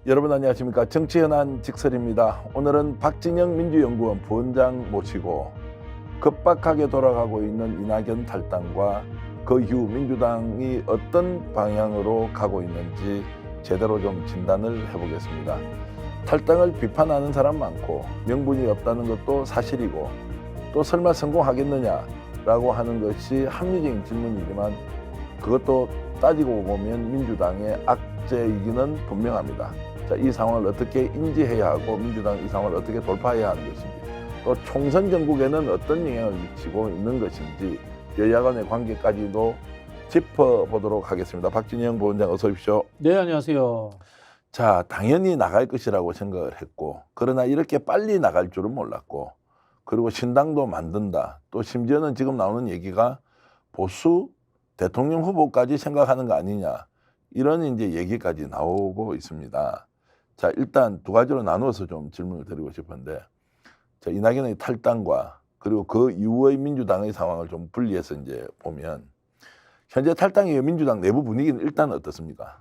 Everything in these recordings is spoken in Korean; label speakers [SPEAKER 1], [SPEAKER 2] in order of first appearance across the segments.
[SPEAKER 1] 여러분 안녕하십니까. 정치현안 직설입니다. 오늘은 박진영 민주연구원 부원장 모시고 급박하게 돌아가고 있는 이낙연 탈당과 그 이후 민주당이 어떤 방향으로 가고 있는지 제대로 좀 진단을 해보겠습니다. 탈당을 비판하는 사람 많고 명분이 없다는 것도 사실이고 또 설마 성공하겠느냐라고 하는 것이 합리적인 질문이지만 그것도 따지고 보면 민주당의 악재이기는 분명합니다. 자, 이 상황을 어떻게 인지해야 하고 민주당 이 상황을 어떻게 돌파해야 하는 것인지 또 총선 전국에는 어떤 영향을 미치고 있는 것인지 여야 간의 관계까지도 짚어보도록 하겠습니다. 박진영 부원장 어서 오십시오.
[SPEAKER 2] 네, 안녕하세요.
[SPEAKER 1] 자, 당연히 나갈 것이라고 생각을 했고 그러나 이렇게 빨리 나갈 줄은 몰랐고 그리고 신당도 만든다. 또 심지어는 지금 나오는 얘기가 보수 대통령 후보까지 생각하는 거 아니냐. 이런 이제 얘기까지 나오고 있습니다. 자, 일단 두 가지로 나누어서 좀 질문을 드리고 싶은데, 자, 이낙연의 탈당과 그리고 그 이후의 민주당의 상황을 좀 분리해서 이제 보면, 현재 탈당 이후 민주당 내부 분위기는 일단 어떻습니까?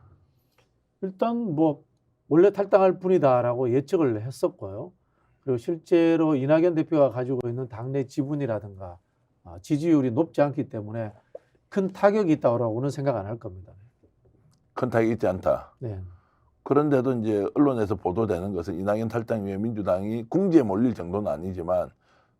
[SPEAKER 2] 일단 뭐 원래 탈당할 뿐이다라고 예측을 했었고요. 그리고 실제로 이낙연 대표가 가지고 있는 당내 지분이라든가 지지율이 높지 않기 때문에 큰 타격이 있다고는 생각 안 할 겁니다.
[SPEAKER 1] 큰 타격이 있지 않다.
[SPEAKER 2] 네.
[SPEAKER 1] 그런데도 이제 언론에서 보도되는 것은 이낙연 탈당 이후에 민주당이 궁지에 몰릴 정도는 아니지만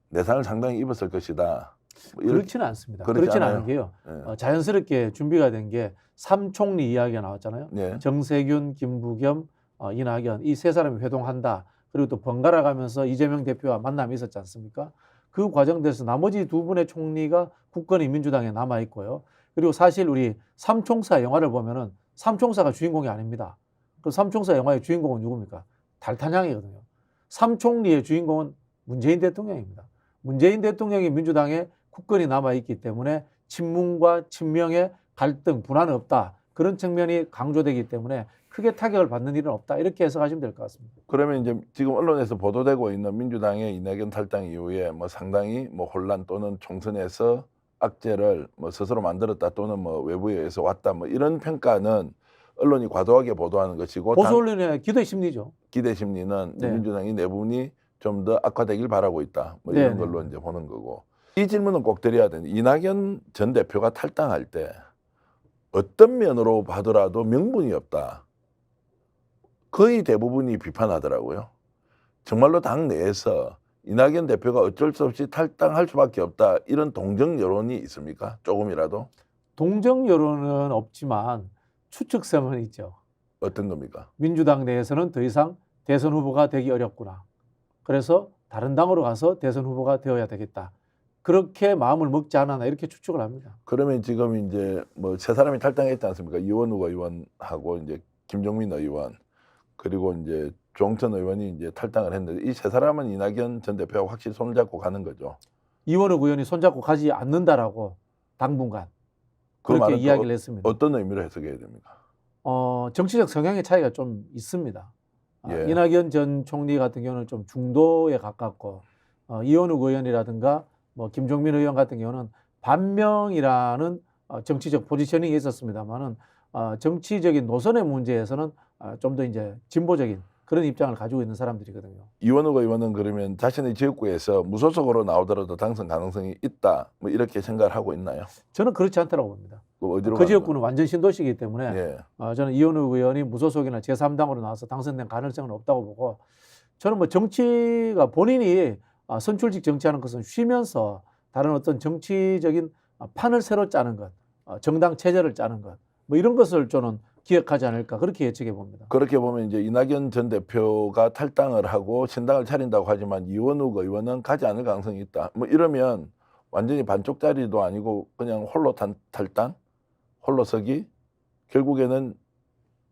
[SPEAKER 1] 내상을 상당히 입었을 것이다. 뭐
[SPEAKER 2] 그렇지는 않습니다.
[SPEAKER 1] 그렇지
[SPEAKER 2] 그렇지는
[SPEAKER 1] 않아요.
[SPEAKER 2] 않은 게요.
[SPEAKER 1] 네.
[SPEAKER 2] 자연스럽게 준비가 된 게 삼총리 이야기가 나왔잖아요.
[SPEAKER 1] 네.
[SPEAKER 2] 정세균, 김부겸, 이낙연 이 세 사람이 회동한다. 그리고 또 번갈아 가면서 이재명 대표와 만남이 있었지 않습니까? 그 과정에서 나머지 두 분의 총리가 굳건히 민주당에 남아 있고요. 그리고 사실 우리 삼총사 영화를 보면은 삼총사가 주인공이 아닙니다. 그 삼총사 영화의 주인공은 누굽니까? 달타냥이거든요. 삼총리의 주인공은 문재인 대통령입니다. 문재인 대통령이 민주당에 굳건히 남아 있기 때문에 친문과 친명의 갈등, 분란은 없다. 그런 측면이 강조되기 때문에 크게 타격을 받는 일은 없다. 이렇게 해석하시면 될 것 같습니다.
[SPEAKER 1] 그러면 이제 지금 언론에서 보도되고 있는 민주당의 이낙연 탈당 이후에 뭐 상당히 뭐 혼란 또는 총선에서 악재를 뭐 스스로 만들었다 또는 뭐 외부에 의해서 왔다 뭐 이런 평가는 언론이 과도하게 보도하는 것이고
[SPEAKER 2] 보수 언론의 기대 심리죠.
[SPEAKER 1] 기대 심리는
[SPEAKER 2] 네.
[SPEAKER 1] 민주당이 내분이 좀 더 악화되길 바라고 있다. 뭐
[SPEAKER 2] 네,
[SPEAKER 1] 이런
[SPEAKER 2] 네.
[SPEAKER 1] 걸로 이제 보는 거고. 이 질문은 꼭 드려야 되는데 이낙연 전 대표가 탈당할 때 어떤 면으로 봐더라도 명분이 없다. 거의 대부분이 비판하더라고요. 정말로 당 내에서 이낙연 대표가 어쩔 수 없이 탈당할 수밖에 없다. 이런 동정 여론이 있습니까? 조금이라도?
[SPEAKER 2] 동정 여론은 없지만 추측성은 있죠.
[SPEAKER 1] 어떤 겁니까?
[SPEAKER 2] 민주당 내에서는 더 이상 대선 후보가 되기 어렵구나. 그래서 다른 당으로 가서 대선 후보가 되어야 되겠다. 그렇게 마음을 먹지 않았나 이렇게 추측을 합니다.
[SPEAKER 1] 그러면 지금 이제 뭐 세 사람이 탈당했지 않습니까? 이원욱 의원하고 이제 김종민 의원 그리고 이제 조홍천 의원이 이제 탈당을 했는데 이 세 사람은 이낙연 전 대표하고 확실히 손을 잡고 가는 거죠.
[SPEAKER 2] 이원욱 의원이 손잡고 가지 않는다라고 당분간
[SPEAKER 1] 그
[SPEAKER 2] 그렇게
[SPEAKER 1] 말은 또
[SPEAKER 2] 이야기를 했습니다.
[SPEAKER 1] 어떤 의미로 해석해야 됩니까?
[SPEAKER 2] 정치적 성향의 차이가 좀 있습니다.
[SPEAKER 1] 예.
[SPEAKER 2] 이낙연 전 총리 같은 경우는 좀 중도에 가깝고 이원욱 의원이라든가 뭐 김종민 의원 같은 경우는 반명이라는 정치적 포지셔닝이 있었습니다만은 정치적인 노선의 문제에서는 좀 더 이제 진보적인 그런 입장을 가지고 있는 사람들이거든요.
[SPEAKER 1] 이원욱 의원은 그러면 자신의 지역구에서 무소속으로 나오더라도 당선 가능성이 있다. 뭐 이렇게 생각을 하고 있나요?
[SPEAKER 2] 저는 그렇지 않다고 봅니다.
[SPEAKER 1] 어디로
[SPEAKER 2] 그
[SPEAKER 1] 가는
[SPEAKER 2] 지역구는 완전 신도시이기 때문에
[SPEAKER 1] 예.
[SPEAKER 2] 저는 이원욱 의원이 무소속이나 제3당으로 나와서 당선된 가능성은 없다고 보고 저는 뭐 정치가 본인이 선출직 정치하는 것은 쉬면서 다른 어떤 정치적인 판을 새로 짜는 것, 정당 체제를 짜는 것, 뭐 이런 것을 저는 기억하지 않을까 그렇게 예측해 봅니다.
[SPEAKER 1] 그렇게 보면 이제 이낙연 전 대표가 탈당을 하고 신당을 차린다고 하지만 이원욱 의원은 가지 않을 가능성이 있다. 뭐 이러면 완전히 반쪽짜리도 아니고 그냥 홀로 탈당, 홀로 서기, 결국에는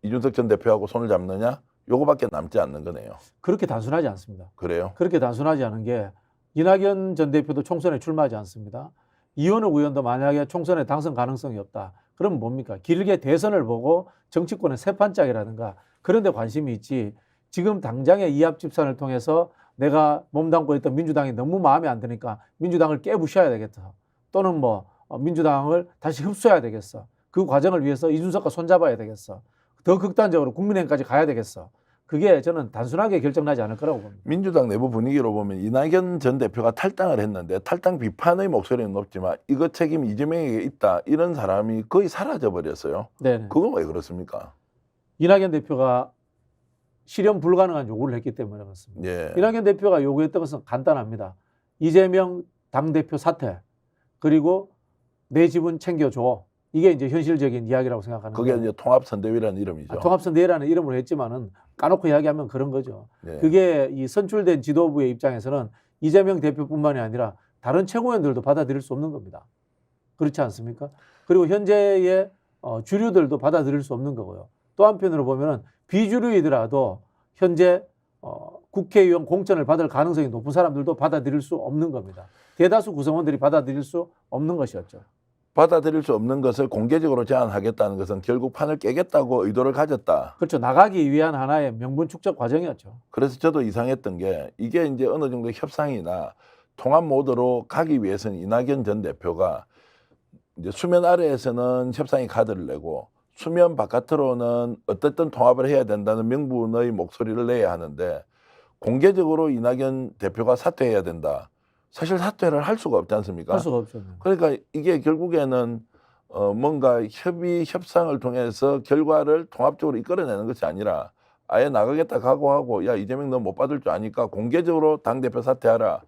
[SPEAKER 1] 이준석 전 대표하고 손을 잡느냐, 요거밖에 남지 않는 거네요.
[SPEAKER 2] 그렇게 단순하지 않습니다.
[SPEAKER 1] 그래요?
[SPEAKER 2] 그렇게 단순하지 않은 게 이낙연 전 대표도 총선에 출마하지 않습니다. 이원욱 의원도 만약에 총선에 당선 가능성이 없다. 그럼 뭡니까? 길게 대선을 보고 정치권의 세판짝이라든가 그런 데 관심이 있지 지금 당장의 이합집산을 통해서 내가 몸담고 있던 민주당이 너무 마음에 안 드니까 민주당을 깨부셔야 되겠다. 또는 뭐 민주당을 다시 흡수해야 되겠어. 그 과정을 위해서 이준석과 손잡아야 되겠어. 더 극단적으로 국민의힘까지 가야 되겠어. 그게 저는 단순하게 결정나지 않을 거라고 봅니다.
[SPEAKER 1] 민주당 내부 분위기로 보면 이낙연 전 대표가 탈당을 했는데 탈당 비판의 목소리는 높지만 이거 책임 이재명에게 있다 이런 사람이 거의 사라져 버렸어요.
[SPEAKER 2] 네네.
[SPEAKER 1] 그건 왜 그렇습니까?
[SPEAKER 2] 이낙연 대표가 실현 불가능한 요구를 했기 때문에 그렇습니다.
[SPEAKER 1] 예.
[SPEAKER 2] 이낙연 대표가 요구했던 것은 간단합니다. 이재명 당대표 사퇴 그리고 내 집은 챙겨줘. 이게 이제 현실적인 이야기라고 생각하는데
[SPEAKER 1] 그게 이제 통합선대위라는 이름이죠.
[SPEAKER 2] 통합선대위라는 이름으로 했지만은 까놓고 이야기하면 그런 거죠.
[SPEAKER 1] 예.
[SPEAKER 2] 그게 이 선출된 지도부의 입장에서는 이재명 대표뿐만이 아니라 다른 최고위원들도 받아들일 수 없는 겁니다. 그렇지 않습니까? 그리고 현재의 주류들도 받아들일 수 없는 거고요. 또 한편으로 보면은 비주류이더라도 현재 국회의원 공천을 받을 가능성이 높은 사람들도 받아들일 수 없는 겁니다. 대다수 구성원들이 받아들일 수 없는 것이었죠.
[SPEAKER 1] 받아들일 수 없는 것을 공개적으로 제안하겠다는 것은 결국 판을 깨겠다고 의도를 가졌다.
[SPEAKER 2] 그렇죠. 나가기 위한 하나의 명분 축적 과정이었죠.
[SPEAKER 1] 그래서 저도 이상했던 게 이게 이제 어느 정도 협상이나 통합 모드로 가기 위해서는 이낙연 전 대표가 이제 수면 아래에서는 협상의 카드를 내고 수면 바깥으로는 어쨌든 통합을 해야 된다는 명분의 목소리를 내야 하는데 공개적으로 이낙연 대표가 사퇴해야 된다. 사실 사퇴를 할 수가 없지 않습니까?
[SPEAKER 2] 할 수가 없죠.
[SPEAKER 1] 그러니까 이게 결국에는 뭔가 협상을 통해서 결과를 통합적으로 이끌어내는 것이 아니라 아예 나가겠다 각오하고 야 이재명 너 못 받을 줄 아니까 공개적으로 당대표 사퇴하라.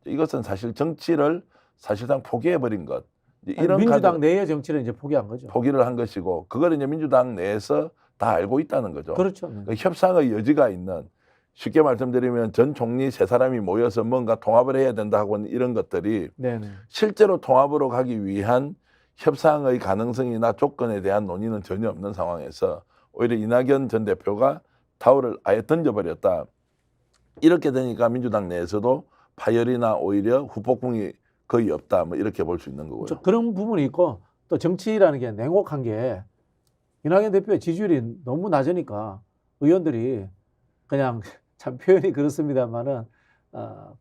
[SPEAKER 1] 이것은 사실 정치를 사실상 포기해버린 것. 이런
[SPEAKER 2] 민주당 내의 정치를 이제 포기한 거죠.
[SPEAKER 1] 포기를 한 것이고 그걸 이제 민주당 내에서 다 알고 있다는 거죠.
[SPEAKER 2] 그렇죠.
[SPEAKER 1] 그 협상의 여지가 있는 쉽게 말씀드리면 전 총리 세 사람이 모여서 뭔가 통합을 해야 된다 하고 이런 것들이
[SPEAKER 2] 네네.
[SPEAKER 1] 실제로 통합으로 가기 위한 협상의 가능성이나 조건에 대한 논의는 전혀 없는 상황에서 오히려 이낙연 전 대표가 타올을 아예 던져버렸다. 이렇게 되니까 민주당 내에서도 파열이나 오히려 후폭풍이 거의 없다. 뭐 이렇게 볼 수 있는 거고요.
[SPEAKER 2] 그런 부분이 있고 또 정치라는 게 냉혹한 게 이낙연 대표의 지지율이 너무 낮으니까 의원들이 그냥 참 표현이 그렇습니다만은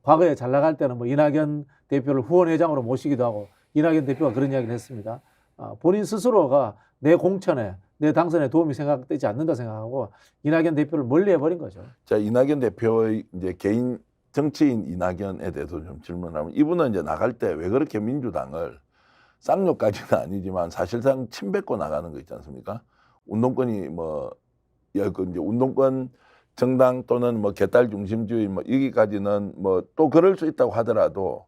[SPEAKER 2] 과거에 잘 나갈 때는 뭐 이낙연 대표를 후원회장으로 모시기도 하고 이낙연 대표가 그런 이야기를 했습니다. 본인 스스로가 내 공천에 내 당선에 도움이 생각되지 않는다 생각하고 이낙연 대표를 멀리해버린 거죠.
[SPEAKER 1] 자, 이낙연 대표의 이제 개인 정치인 이낙연에 대해서 좀 질문하면 이분은 이제 나갈 때 왜 그렇게 민주당을 쌍욕까지는 아니지만 사실상 침뱉고 나가는 거 있지 않습니까? 운동권이 뭐 이제 운동권 정당 또는 뭐 개딸 중심주의 뭐 여기까지는 뭐 또 그럴 수 있다고 하더라도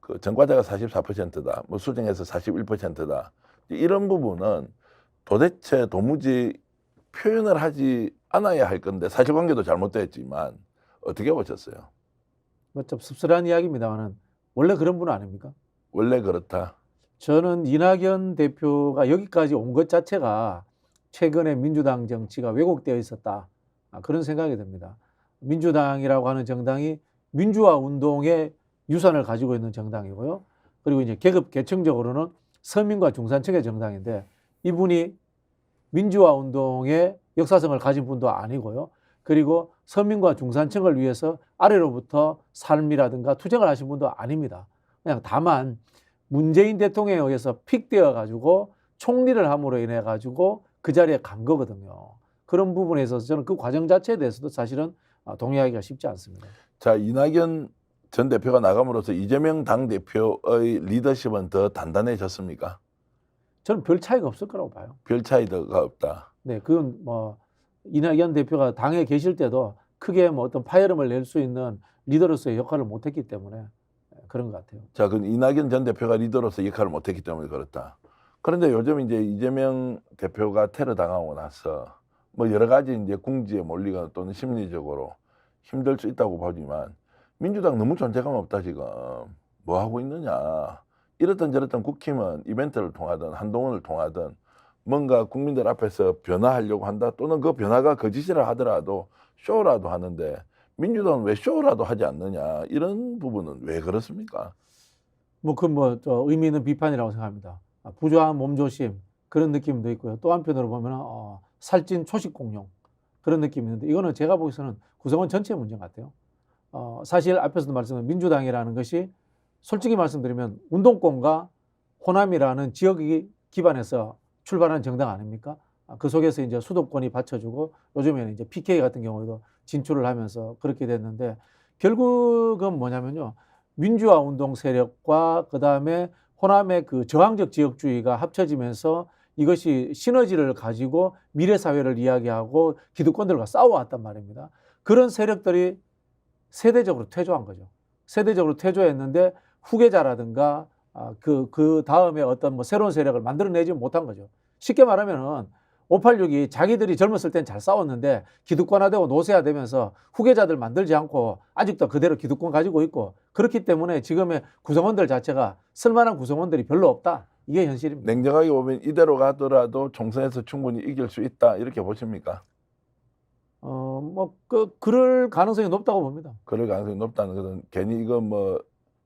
[SPEAKER 1] 그 전과자가 44%다. 뭐 수정해서 41%다. 이런 부분은 도대체 도무지 표현을 하지 않아야 할 건데 사실관계도 잘못됐지만 어떻게 보셨어요?
[SPEAKER 2] 뭐 좀 씁쓸한 이야기입니다만은 원래 그런 분은 아닙니까?
[SPEAKER 1] 원래 그렇다.
[SPEAKER 2] 저는 이낙연 대표가 여기까지 온 것 자체가 최근에 민주당 정치가 왜곡되어 있었다. 그런 생각이 듭니다. 민주당이라고 하는 정당이 민주화 운동의 유산을 가지고 있는 정당이고요. 그리고 이제 계층적으로는 서민과 중산층의 정당인데 이분이 민주화 운동의 역사성을 가진 분도 아니고요. 그리고 서민과 중산층을 위해서 아래로부터 삶이라든가 투쟁을 하신 분도 아닙니다. 그냥 다만 문재인 대통령에 의해서 픽되어 가지고 총리를 함으로 인해 가지고 그 자리에 간 거거든요. 그런 부분에 있어서 저는 그 과정 자체에 대해서도 사실은 동의하기가 쉽지 않습니다.
[SPEAKER 1] 자, 이낙연 전 대표가 나감으로써 이재명 당대표의 리더십은 더 단단해졌습니까?
[SPEAKER 2] 저는 별 차이가 없을 거라고 봐요.
[SPEAKER 1] 별 차이가 없다.
[SPEAKER 2] 네, 그건 뭐 이낙연 대표가 당에 계실 때도 크게 뭐 어떤 파열음을 낼 수 있는 리더로서의 역할을 못했기 때문에 그런 것 같아요.
[SPEAKER 1] 자, 그 이낙연 전 대표가 리더로서 역할을 못했기 때문에 그렇다. 그런데 요즘 이제 이재명 대표가 테러 당하고 나서 뭐 여러 가지 이제 궁지에 몰리거나 또는 심리적으로 힘들 수 있다고 보지만 민주당 너무 존재감 없다 지금. 뭐 하고 있느냐. 이렇든 저렇든 국힘은 이벤트를 통하든 한동훈을 통하든 뭔가 국민들 앞에서 변화하려고 한다 또는 그 변화가 거짓이라 하더라도 쇼라도 하는데 민주당은 왜 쇼라도 하지 않느냐 이런 부분은 왜 그렇습니까?
[SPEAKER 2] 의미 있는 비판이라고 생각합니다. 부조한 몸조심 그런 느낌도 있고요. 또 한편으로 보면 살찐 초식 공룡 그런 느낌이 있는데 이거는 제가 보기에는 구성원 전체의 문제 같아요. 사실 앞에서도 말씀드린 민주당이라는 것이 솔직히 말씀드리면 운동권과 호남이라는 지역이 기반해서 출발한 정당 아닙니까? 그 속에서 이제 수도권이 받쳐주고 요즘에는 이제 PK 같은 경우에도 진출을 하면서 그렇게 됐는데 결국은 뭐냐면요. 민주화 운동 세력과 그다음에 호남의 그 저항적 지역주의가 합쳐지면서 이것이 시너지를 가지고 미래 사회를 이야기하고 기득권들과 싸워왔단 말입니다. 그런 세력들이 세대적으로 퇴조한 거죠. 세대적으로 퇴조했는데 후계자라든가 그 다음에 어떤 뭐 새로운 세력을 만들어내지 못한 거죠. 쉽게 말하면은 586이 자기들이 젊었을 땐 잘 싸웠는데 기득권화되고 노쇠화되면서 후계자들 만들지 않고 아직도 그대로 기득권 가지고 있고 그렇기 때문에 지금의 구성원들 자체가 쓸만한 구성원들이 별로 없다. 이게 현실입니다.
[SPEAKER 1] 냉정하게 보면 이대로 가더라도 총선에서 충분히 이길 수 있다 이렇게 보십니까?
[SPEAKER 2] 그럴 가능성이 높다고 봅니다.
[SPEAKER 1] 그럴 가능성이 높다는 것은 괜히 이거 뭐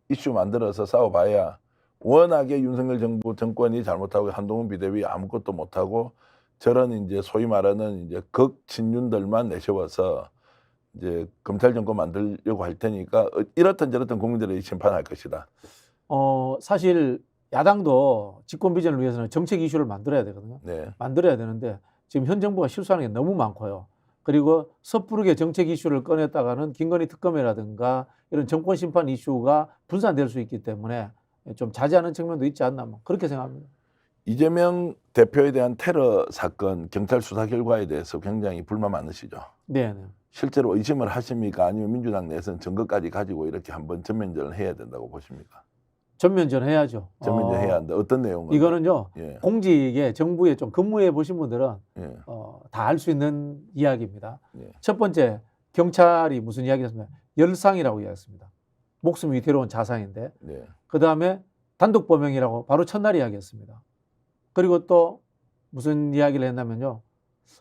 [SPEAKER 1] 이슈 만들어서 싸워봐야 워낙에 윤석열 정부 정권이 잘못하고 한동훈 비대위 아무것도 못하고 저런 이제 소위 말하는 이제 극친윤들만 내세워서 이제 검찰 정권 만들려고 할 테니까 이렇든 저렇든 국민들이 심판할 것이다.
[SPEAKER 2] 사실 야당도 집권 비전을 위해서는 정책 이슈를 만들어야 되거든요.
[SPEAKER 1] 네,
[SPEAKER 2] 만들어야 되는데 지금 현 정부가 실수하는 게 너무 많고요. 그리고 섣부르게 정책 이슈를 꺼냈다가는 김건희 특검이라든가 이런 정권 심판 이슈가 분산될 수 있기 때문에 좀 자제하는 측면도 있지 않나 뭐 그렇게 생각합니다.
[SPEAKER 1] 이재명 대표에 대한 테러 사건 경찰 수사 결과에 대해서 굉장히 불만 많으시죠?
[SPEAKER 2] 네, 네.
[SPEAKER 1] 실제로 의심을 하십니까? 아니면 민주당 내에서는 증거까지 가지고 이렇게 한번 전면전을 해야 된다고 보십니까?
[SPEAKER 2] 전면전 해야죠.
[SPEAKER 1] 전면전 해야 한다. 어떤 내용은?
[SPEAKER 2] 이거는요.
[SPEAKER 1] 예,
[SPEAKER 2] 공직에 정부에 좀 근무해 보신 분들은
[SPEAKER 1] 예,
[SPEAKER 2] 다 알 수 있는 이야기입니다.
[SPEAKER 1] 예.
[SPEAKER 2] 첫 번째 경찰이 무슨 이야기를 했습니까? 열상이라고 이야기했습니다. 목숨 위태로운 자상인데
[SPEAKER 1] 네.
[SPEAKER 2] 그다음에 단독 범행이라고 바로 첫날 이야기했습니다. 그리고 또 무슨 이야기를 했냐면요.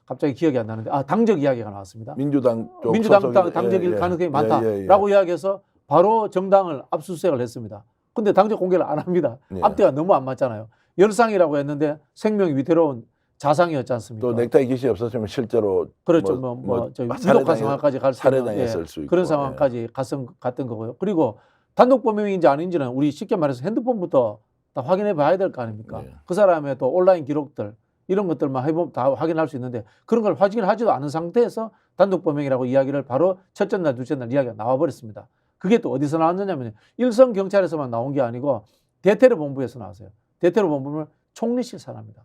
[SPEAKER 2] 갑자기 기억이 안 나는데 당적 이야기가 나왔습니다.
[SPEAKER 1] 민주당 쪽
[SPEAKER 2] 민주당
[SPEAKER 1] 소속이-
[SPEAKER 2] 당적일
[SPEAKER 1] 예, 예.
[SPEAKER 2] 가능성이
[SPEAKER 1] 예,
[SPEAKER 2] 많다라고
[SPEAKER 1] 예, 예.
[SPEAKER 2] 이야기해서 바로 정당을 압수수색을 했습니다. 근데 당적 공개를 안 합니다.
[SPEAKER 1] 예.
[SPEAKER 2] 앞뒤가 너무 안 맞잖아요. 열상이라고 했는데 생명이 위태로운 자상이었지 않습니까?
[SPEAKER 1] 또 넥타이 깃이 없었으면 실제로
[SPEAKER 2] 그렇죠. 위독한 상황까지 갈 수 있는
[SPEAKER 1] 살해당했을 수 있고
[SPEAKER 2] 그런 상황까지 갔던 거고요. 그리고 단독 범행인지 아닌지는 우리 쉽게 말해서 핸드폰부터 다 확인해 봐야 될 거 아닙니까?
[SPEAKER 1] 네.
[SPEAKER 2] 그 사람의 또 온라인 기록들 이런 것들만 해보면 다 확인할 수 있는데 그런 걸 확인하지도 않은 상태에서 단독 범행이라고 이야기를 바로 첫째 날, 둘째 날 이야기가 나와버렸습니다. 그게 또 어디서 나왔느냐면 일선 경찰에서만 나온 게 아니고 대테러 본부에서 나왔어요. 대테러 본부는 총리실 사람입니다.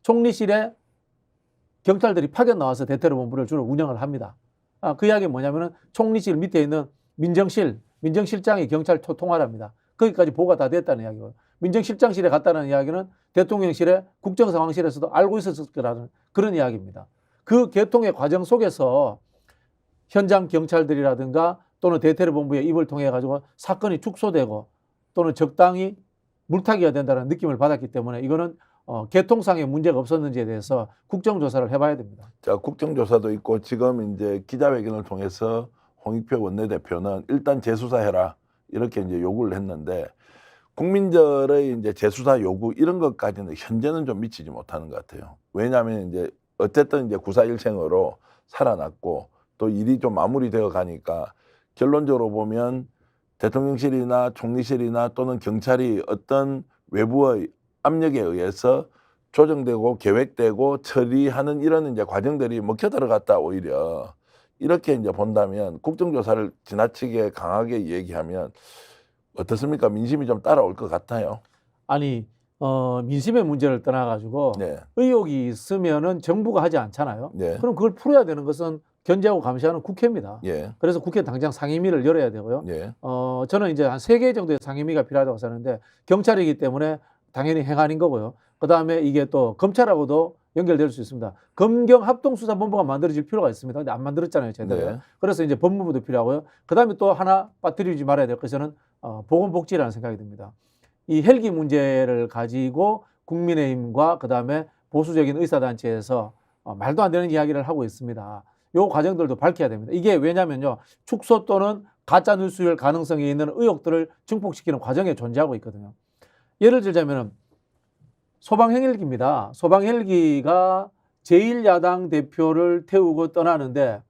[SPEAKER 2] 총리실에 경찰들이 파견 나와서 대테러 본부를 주로 운영을 합니다. 그 이야기는 뭐냐면은 총리실 밑에 있는 민정실장이 경찰 통화를 거기까지 보고가 다 됐다는 이야기고요. 민정실장실에 갔다는 이야기는 대통령실에 국정상황실에서도 알고 있었을 거라는 그런 이야기입니다. 그 개통의 과정 속에서 현장 경찰들이라든가 또는 대테러 본부의 입을 통해 가지고 사건이 축소되고 또는 적당히 물타기가 된다는 느낌을 받았기 때문에 이거는 개통상의 문제가 없었는지에 대해서 국정조사를 해봐야 됩니다.
[SPEAKER 1] 자, 국정조사도 있고 지금 이제 기자회견을 통해서 홍익표 원내대표는 일단 재수사해라 이렇게 이제 요구를 했는데 국민들의 이제 재수사 요구 이런 것까지는 현재는 좀 미치지 못하는 것 같아요. 왜냐하면 이제 어쨌든 이제 9.4일생으로 살아났고 또 일이 좀 마무리되어 가니까 결론적으로 보면 대통령실이나 총리실이나 또는 경찰이 어떤 외부의 압력에 의해서 조정되고 계획되고 처리하는 이런 이제 과정들이 먹혀 들어갔다 오히려 이렇게 이제 본다면 국정조사를 지나치게 강하게 얘기하면 어떻습니까? 민심이 좀 따라올 것 같아요.
[SPEAKER 2] 아니 민심의 문제를 떠나가지고
[SPEAKER 1] 네,
[SPEAKER 2] 의혹이 있으면은 정부가 하지 않잖아요.
[SPEAKER 1] 네,
[SPEAKER 2] 그럼 그걸 풀어야 되는 것은 견제하고 감시하는 국회입니다.
[SPEAKER 1] 예,
[SPEAKER 2] 그래서 국회 당장 상임위를 열어야 되고요.
[SPEAKER 1] 예,
[SPEAKER 2] 저는 이제 한 3개 정도의 상임위가 필요하다고 생각하는데 경찰이기 때문에 당연히 행안인 거고요. 그다음에 이게 또 검찰하고도 연결될 수 있습니다. 검경합동수사본부가 만들어질 필요가 있습니다. 근데 안 만들었잖아요, 제대로.
[SPEAKER 1] 네.
[SPEAKER 2] 그래서 이제 법무부도 필요하고요. 그다음에 또 하나 빠뜨리지 말아야 될 것은 보건복지라는 생각이 듭니다. 이 헬기 문제를 가지고 국민의힘과 그다음에 보수적인 의사단체에서 말도 안 되는 이야기를 하고 있습니다. 요 과정들도 밝혀야 됩니다. 이게 왜냐면요. 축소 또는 가짜 뉴스일 가능성이 있는 의혹들을 증폭시키는 과정에 존재하고 있거든요. 예를 들자면 소방헬기입니다. 소방헬기가 제1야당 대표를 태우고 떠나는데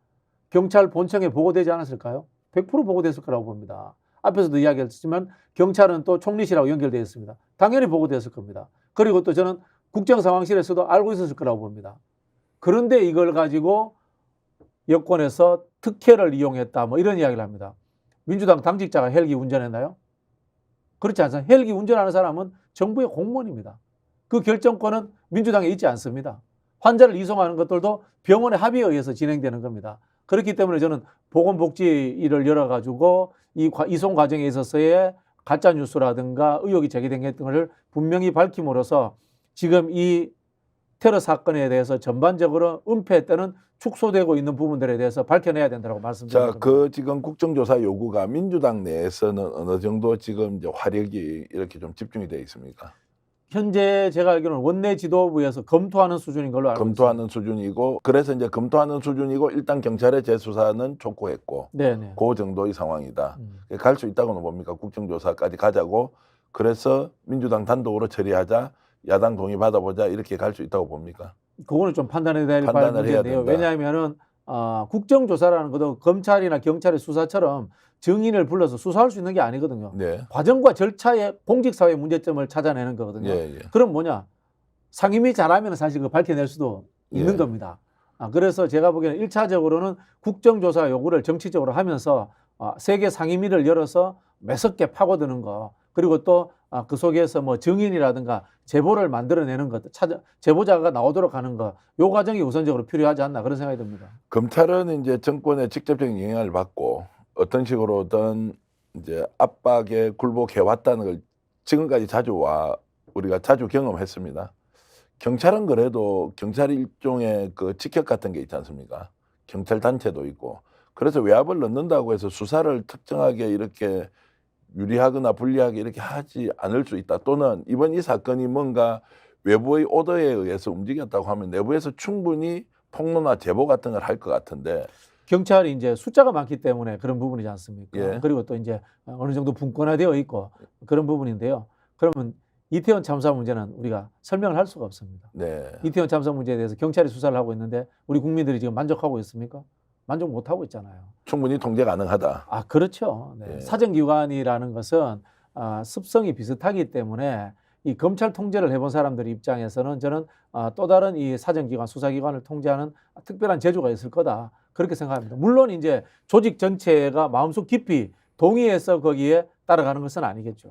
[SPEAKER 2] 경찰 본청에 보고되지 않았을까요? 100% 보고됐을 거라고 봅니다. 앞에서도 이야기했지만 경찰은 또 총리실하고 연결되어 있습니다. 당연히 보고됐을 겁니다. 그리고 또 저는 국정상황실에서도 알고 있었을 거라고 봅니다. 그런데 이걸 가지고 여권에서 특혜를 이용했다. 뭐 이런 이야기를 합니다. 민주당 당직자가 헬기 운전했나요? 그렇지 않습니다. 헬기 운전하는 사람은 정부의 공무원입니다. 그 결정권은 민주당에 있지 않습니다. 환자를 이송하는 것들도 병원의 합의에 의해서 진행되는 겁니다. 그렇기 때문에 저는 보건복지위를 열어가지고 이 이송 과정에 있어서의 가짜뉴스라든가 의혹이 제기된 것들을 분명히 밝힘으로써 지금 이 테러 사건에 대해서 전반적으로 은폐 때는 축소되고 있는 부분들에 대해서 밝혀내야 된다고 말씀드립니다.
[SPEAKER 1] 자, 그 지금 국정조사 요구가 민주당 내에서는 어느 정도 지금 이제 화력이 이렇게 좀 집중이 되어 있습니까?
[SPEAKER 2] 현재 제가 알기로는 원내 지도부에서 검토하는 수준인 걸로 알고 있습니다.
[SPEAKER 1] 검토하는 수준이고, 그래서 이제 검토하는 수준이고 일단 경찰의 재수사는 촉구했고
[SPEAKER 2] 네네.
[SPEAKER 1] 그 정도의 상황이다. 갈 수 있다고는 봅니까? 국정조사까지 가자고, 그래서 민주당 단독으로 처리하자, 야당 동의 받아보자, 이렇게 갈 수 있다고 봅니까?
[SPEAKER 2] 그거는 좀 판단해야 될
[SPEAKER 1] 판단을 해야
[SPEAKER 2] 문제인데요.
[SPEAKER 1] 된다.
[SPEAKER 2] 왜냐하면은 국정조사라는 것도 검찰이나 경찰의 수사처럼 증인을 불러서 수사할 수 있는 게 아니거든요.
[SPEAKER 1] 네.
[SPEAKER 2] 과정과 절차의 공직사회 문제점을 찾아내는 거거든요.
[SPEAKER 1] 예, 예.
[SPEAKER 2] 그럼 뭐냐? 상임위 잘하면 사실 그 밝혀낼 수도 있는
[SPEAKER 1] 예.
[SPEAKER 2] 겁니다. 그래서 제가 보기에는 1차적으로는 국정조사 요구를 정치적으로 하면서 세계 상임위를 열어서 매섭게 파고드는 거, 그리고 또 그 속에서 뭐 증인이라든가 제보를 만들어내는 것, 제보자가 나오도록 하는 거, 요 과정이 우선적으로 필요하지 않나 그런 생각이 듭니다.
[SPEAKER 1] 검찰은 이제 정권의 직접적인 영향을 받고 어떤 식으로든 이제 압박에 굴복해 왔다는 걸 지금까지 우리가 자주 경험했습니다. 경찰은 그래도 경찰이 일종의 그 직격 같은 게 있지 않습니까? 경찰 단체도 있고. 그래서 외압을 넣는다고 해서 수사를 특정하게 이렇게 유리하거나 불리하게 이렇게 하지 않을 수 있다. 또는 이번 이 사건이 뭔가 외부의 오더에 의해서 움직였다고 하면 내부에서 충분히 폭로나 제보 같은 걸 할 것 같은데.
[SPEAKER 2] 경찰이 이제 숫자가 많기 때문에 그런 부분이지 않습니까?
[SPEAKER 1] 예.
[SPEAKER 2] 그리고 또 이제 어느 정도 분권화되어 있고 그런 부분인데요. 그러면 이태원 참사 문제는 우리가 설명을 할 수가 없습니다.
[SPEAKER 1] 네.
[SPEAKER 2] 이태원 참사 문제에 대해서 경찰이 수사를 하고 있는데 우리 국민들이 지금 만족하고 있습니까? 만족 못 하고 있잖아요.
[SPEAKER 1] 충분히 통제 가능하다.
[SPEAKER 2] 그렇죠. 네.
[SPEAKER 1] 예.
[SPEAKER 2] 사정기관이라는 것은 습성이 비슷하기 때문에 이 검찰 통제를 해본 사람들 입장에서는 저는 또 다른 이 사정기관, 수사기관을 통제하는 특별한 재주가 있을 거다. 그렇게 생각합니다. 물론 이제 조직 전체가 마음속 깊이 동의해서 거기에 따라가는 것은 아니겠죠.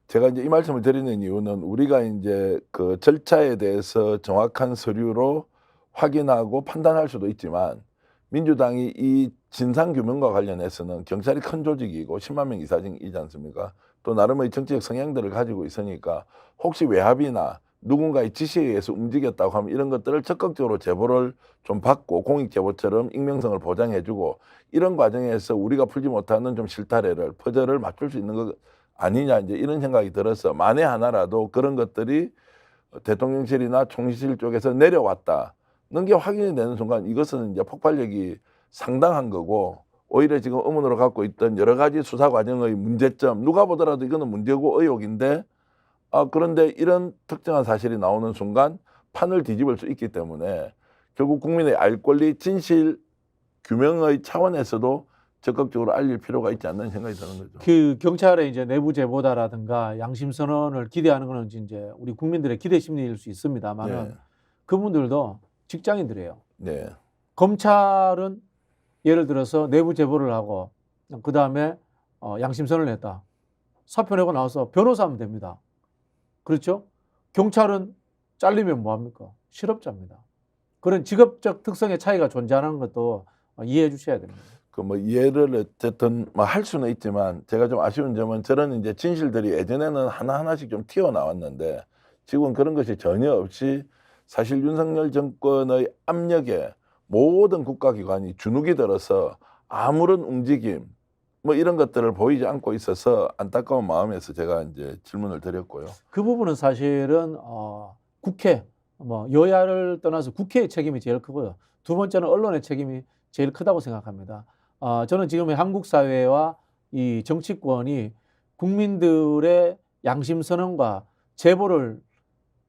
[SPEAKER 1] 제가 이제 이 말씀을 드리는 이유는 우리가 이제 그 절차에 대해서 정확한 서류로 확인하고 판단할 수도 있지만 민주당이 이 진상규명과 관련해서는 경찰이 큰 조직이고 10만 명 이상이지 않습니까? 또 나름의 정치적 성향들을 가지고 있으니까 혹시 외압이나 누군가의 지시에 의해서 움직였다고 하면 이런 것들을 적극적으로 제보를 좀 받고 공익제보처럼 익명성을 보장해주고 이런 과정에서 우리가 풀지 못하는 좀 실타래를 퍼즐을 맞출 수 있는 것 아니냐, 이제 이런 생각이 들어서 만에 하나라도 그런 것들이 대통령실이나 총리실 쪽에서 내려왔다는 게 확인이 되는 순간 이것은 이제 폭발력이 상당한 거고, 오히려 지금 의문으로 갖고 있던 여러 가지 수사 과정의 문제점, 누가 보더라도 이거는 문제고 의혹인데 그런데 이런 특정한 사실이 나오는 순간 판을 뒤집을 수 있기 때문에 결국 국민의 알 권리, 진실 규명의 차원에서도 적극적으로 알릴 필요가 있지 않는 생각이 드는 거죠.
[SPEAKER 2] 그 경찰의 이제 내부 제보다라든가 양심 선언을 기대하는 것은 이제 우리 국민들의 기대 심리일 수 있습니다만은
[SPEAKER 1] 네.
[SPEAKER 2] 그분들도 직장인들이에요.
[SPEAKER 1] 네.
[SPEAKER 2] 검찰은 예를 들어서 내부 제보를 하고 그 다음에 양심 선언을 했다. 사표 내고 나와서 변호사하면 됩니다. 그렇죠? 경찰은 잘리면 뭐합니까? 실업자입니다. 그런 직업적 특성의 차이가 존재하는 것도 이해해 주셔야 됩니다.
[SPEAKER 1] 그 뭐 이해를 어쨌든 뭐 할 수는 있지만 제가 좀 아쉬운 점은 저런 이제 진실들이 예전에는 하나하나씩 좀 튀어나왔는데 지금은 그런 것이 전혀 없이 사실 윤석열 정권의 압력에 모든 국가기관이 주눅이 들어서 아무런 움직임 뭐 이런 것들을 보이지 않고 있어서 안타까운 마음에서 제가 이제 질문을 드렸고요.
[SPEAKER 2] 그 부분은 사실은 국회, 뭐 여야를 떠나서 국회의 책임이 제일 크고요. 두 번째는 언론의 책임이 제일 크다고 생각합니다. 저는 지금 한국 사회와 이 정치권이 국민들의 양심 선언과 제보를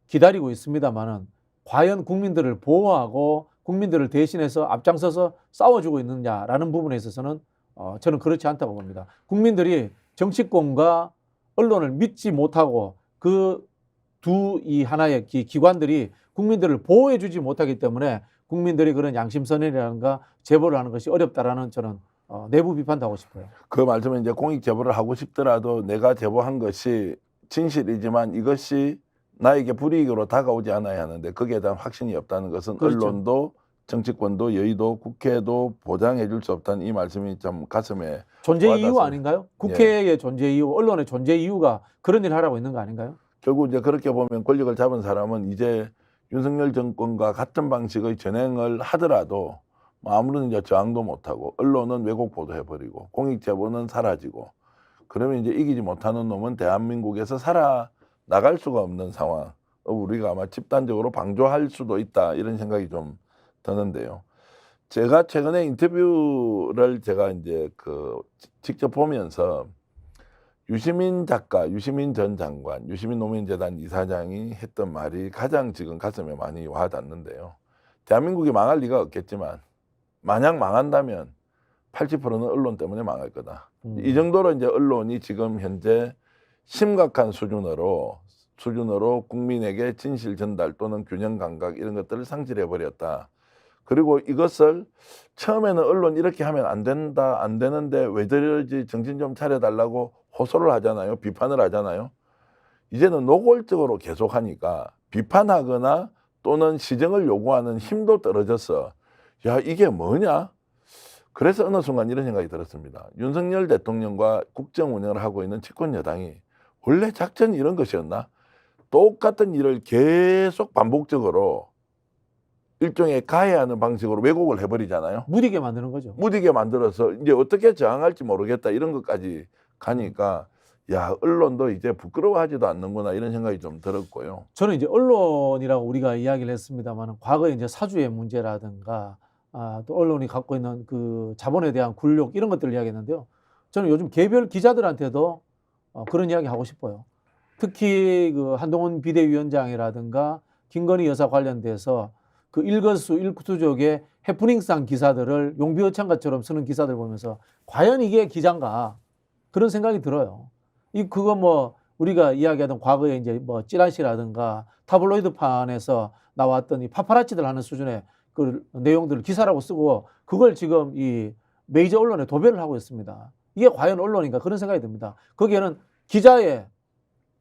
[SPEAKER 2] 기다리고 있습니다만은 과연 국민들을 보호하고 국민들을 대신해서 앞장서서 싸워주고 있느냐라는 부분에 있어서는 저는 그렇지 않다고 봅니다. 국민들이 정치권과 언론을 믿지 못하고 그 두 이 하나의 기관들이 국민들을 보호해주지 못하기 때문에 국민들이 그런 양심선언이라든가 제보를 하는 것이 어렵다라는 저는 내부 비판도 하고 싶어요.
[SPEAKER 1] 그 말씀은 이제 공익 제보를 하고 싶더라도 내가 제보한 것이 진실이지만 이것이 나에게 불이익으로 다가오지 않아야 하는데 거기에 대한 확신이 없다는 것은
[SPEAKER 2] 그렇죠.
[SPEAKER 1] 언론도 정치권도 여의도 국회도 보장해 줄 수 없다는 이 말씀이 좀 가슴에
[SPEAKER 2] 존재 이유
[SPEAKER 1] 와닿습니다.
[SPEAKER 2] 아닌가요? 국회의 존재 이유, 언론의 존재 이유가 그런 일을 하라고 있는 거 아닌가요?
[SPEAKER 1] 결국 이제 그렇게 보면 권력을 잡은 사람은 이제 윤석열 정권과 같은 방식의 전행을 하더라도 아무런 이제 저항도 못하고 언론은 왜곡 보도해버리고 공익 제보는 사라지고 그러면 이제 이기지 못하는 놈은 대한민국에서 살아나갈 수가 없는 상황. 우리가 아마 집단적으로 방조할 수도 있다 이런 생각이 좀 드는데요. 제가 최근에 인터뷰를 제가 이제 직접 보면서 유시민 작가, 유시민 전 장관, 유시민 노민재단 이사장이 했던 말이 가장 지금 가슴에 많이 와닿는데요. 대한민국이 망할 리가 없겠지만 만약 망한다면 80%는 언론 때문에 망할 거다. 이 정도로 이제 언론이 지금 현재 심각한 수준으로 국민에게 진실 전달 또는 균형 감각 이런 것들을 상실해 버렸다. 그리고 이것을 처음에는 언론 이렇게 하면 안 된다, 안 되는데 왜 저러지 정신 좀 차려달라고 호소를 하잖아요. 비판을 하잖아요. 이제는 노골적으로 계속하니까 비판하거나 또는 시정을 요구하는 힘도 떨어져서 야 이게 뭐냐? 그래서 어느 순간 이런 생각이 들었습니다. 윤석열 대통령과 국정 운영을 하고 있는 집권 여당이 원래 작전이 이런 것이었나? 똑같은 일을 계속 반복적으로 일종의 가해하는 방식으로 왜곡을 해버리잖아요.
[SPEAKER 2] 무디게 만드는 거죠.
[SPEAKER 1] 무디게 만들어서 이제 어떻게 저항할지 모르겠다 이런 것까지 가니까 야 언론도 이제 부끄러워하지도 않는구나 이런 생각이 좀 들었고요.
[SPEAKER 2] 저는 이제 언론이라고 우리가 이야기를 했습니다만 과거에 이제 사주의 문제라든가 또 언론이 갖고 있는 그 자본에 대한 굴욕 이런 것들을 이야기했는데요. 저는 요즘 개별 기자들한테도 그런 이야기 하고 싶어요. 특히 그 한동훈 비대위원장이라든가 김건희 여사 관련돼서 그 일거수일투족의 해프닝상 기사들을 용비어창가처럼 쓰는 기사들 보면서 과연 이게 기자인가 그런 생각이 들어요. 그거 뭐 우리가 이야기하던 과거에 이제 뭐 찌라시라든가 타블로이드판에서 나왔던 이 파파라치들 하는 수준의 그 내용들을 기사라고 쓰고 그걸 지금 이 메이저 언론에 도배를 하고 있습니다. 이게 과연 언론인가 그런 생각이 듭니다. 거기에는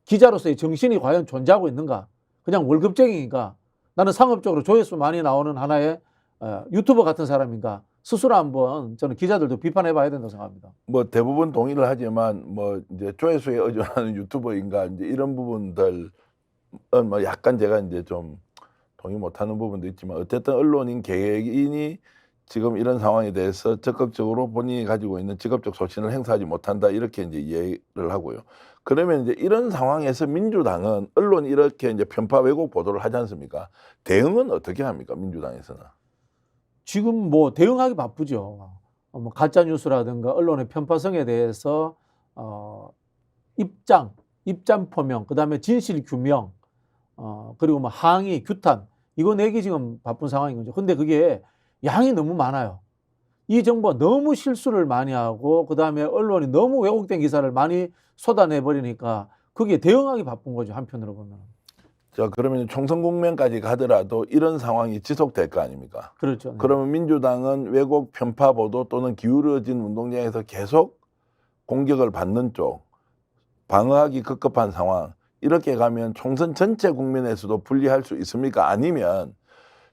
[SPEAKER 2] 기자로서의 정신이 과연 존재하고 있는가? 그냥 월급쟁이인가? 나는 상업적으로 조회수 많이 나오는 하나의 유튜버 같은 사람인가? 스스로 한번 저는 기자들도 비판해 봐야 된다고 생각합니다.
[SPEAKER 1] 뭐 대부분 동의를 하지만 뭐 이제 조회수에 의존하는 유튜버인가 이제 이런 부분들은 뭐 약간 제가 이제 좀 동의 못하는 부분도 있지만 어쨌든 언론인 개인이 지금 이런 상황에 대해서 적극적으로 본인이 가지고 있는 직업적 소신을 행사하지 못한다 이렇게 이제 이해를 하고요. 그러면 이제 이런 상황에서 민주당은 언론이 이렇게 이제 편파 왜곡 보도를 하지 않습니까? 대응은 어떻게 합니까 민주당에서는?
[SPEAKER 2] 지금 뭐 대응하기 바쁘죠. 뭐 가짜 뉴스라든가 언론의 편파성에 대해서 입장 표명, 그다음에 진실 규명, 그리고 뭐 항의, 규탄 이거 내기 지금 바쁜 상황인 거죠. 근데 그게 양이 너무 많아요. 이 정부가 너무 실수를 많이 하고 그다음에 언론이 너무 왜곡된 기사를 많이 쏟아내 버리니까 그게 대응하기 바쁜 거죠. 한편으로 보면.
[SPEAKER 1] 자 그러면 총선 국면까지 가더라도 이런 상황이 지속될 거 아닙니까?
[SPEAKER 2] 그렇죠. 네.
[SPEAKER 1] 그러면 민주당은 왜곡 편파 보도 또는 기울어진 운동장에서 계속 공격을 받는 쪽, 방어하기 급급한 상황 이렇게 가면 총선 전체 국면에서도 불리할 수 있습니까? 아니면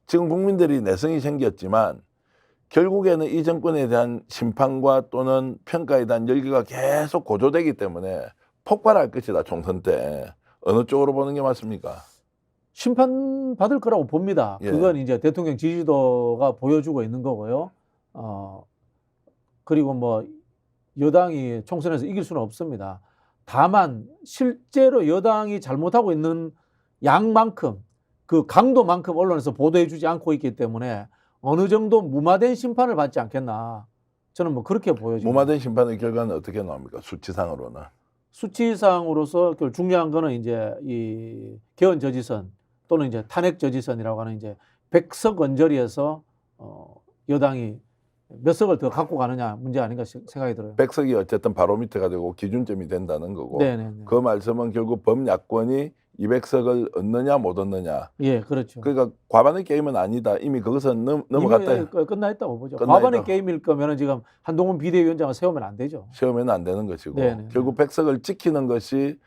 [SPEAKER 1] 지금 국민들이 내성이 생겼지만 결국에는 이 정권에 대한 심판과 또는 평가에 대한 열기가 계속 고조되기 때문에 폭발할 것이다 총선 때. 어느 쪽으로 보는 게 맞습니까?
[SPEAKER 2] 심판받을 거라고 봅니다.
[SPEAKER 1] 예.
[SPEAKER 2] 그건 이제 대통령 지지도가 보여주고 있는 거고요. 그리고 뭐 여당이 총선에서 이길 수는 없습니다. 다만 실제로 여당이 잘못하고 있는 양만큼 그 강도만큼 언론에서 보도해 주지 않고 있기 때문에 어느 정도 무마된 심판을 받지 않겠나. 저는 뭐 그렇게 보여집니다.
[SPEAKER 1] 무마된 심판의 결과는 어떻게 나옵니까? 수치상으로는.
[SPEAKER 2] 수치상으로서 중요한 거는 이제 이 개헌 저지선 또는 이제 탄핵 저지선이라고 하는 이제 100석 언저리에서 여당이 몇 석을 더 갖고 가느냐 문제 아닌가 생각이 들어요.
[SPEAKER 1] 100석이 어쨌든 바로미터가 되고 기준점이 된다는 거고
[SPEAKER 2] 네네네.
[SPEAKER 1] 그 말씀은 결국 범야권이 200석을 얻느냐 못 얻느냐.
[SPEAKER 2] 예, 그렇죠.
[SPEAKER 1] 그러니까 과반의 게임은 아니다. 이미 그것은 넘어갔다.
[SPEAKER 2] 이미 끝나 있다고 보죠.
[SPEAKER 1] 끝나
[SPEAKER 2] 과반의
[SPEAKER 1] 있다.
[SPEAKER 2] 게임일 거면은 지금 한동훈 비대위원장을 세우면 안 되죠.
[SPEAKER 1] 세우면 안 되는 것이고
[SPEAKER 2] 네네.
[SPEAKER 1] 결국 100석을 지키는 것이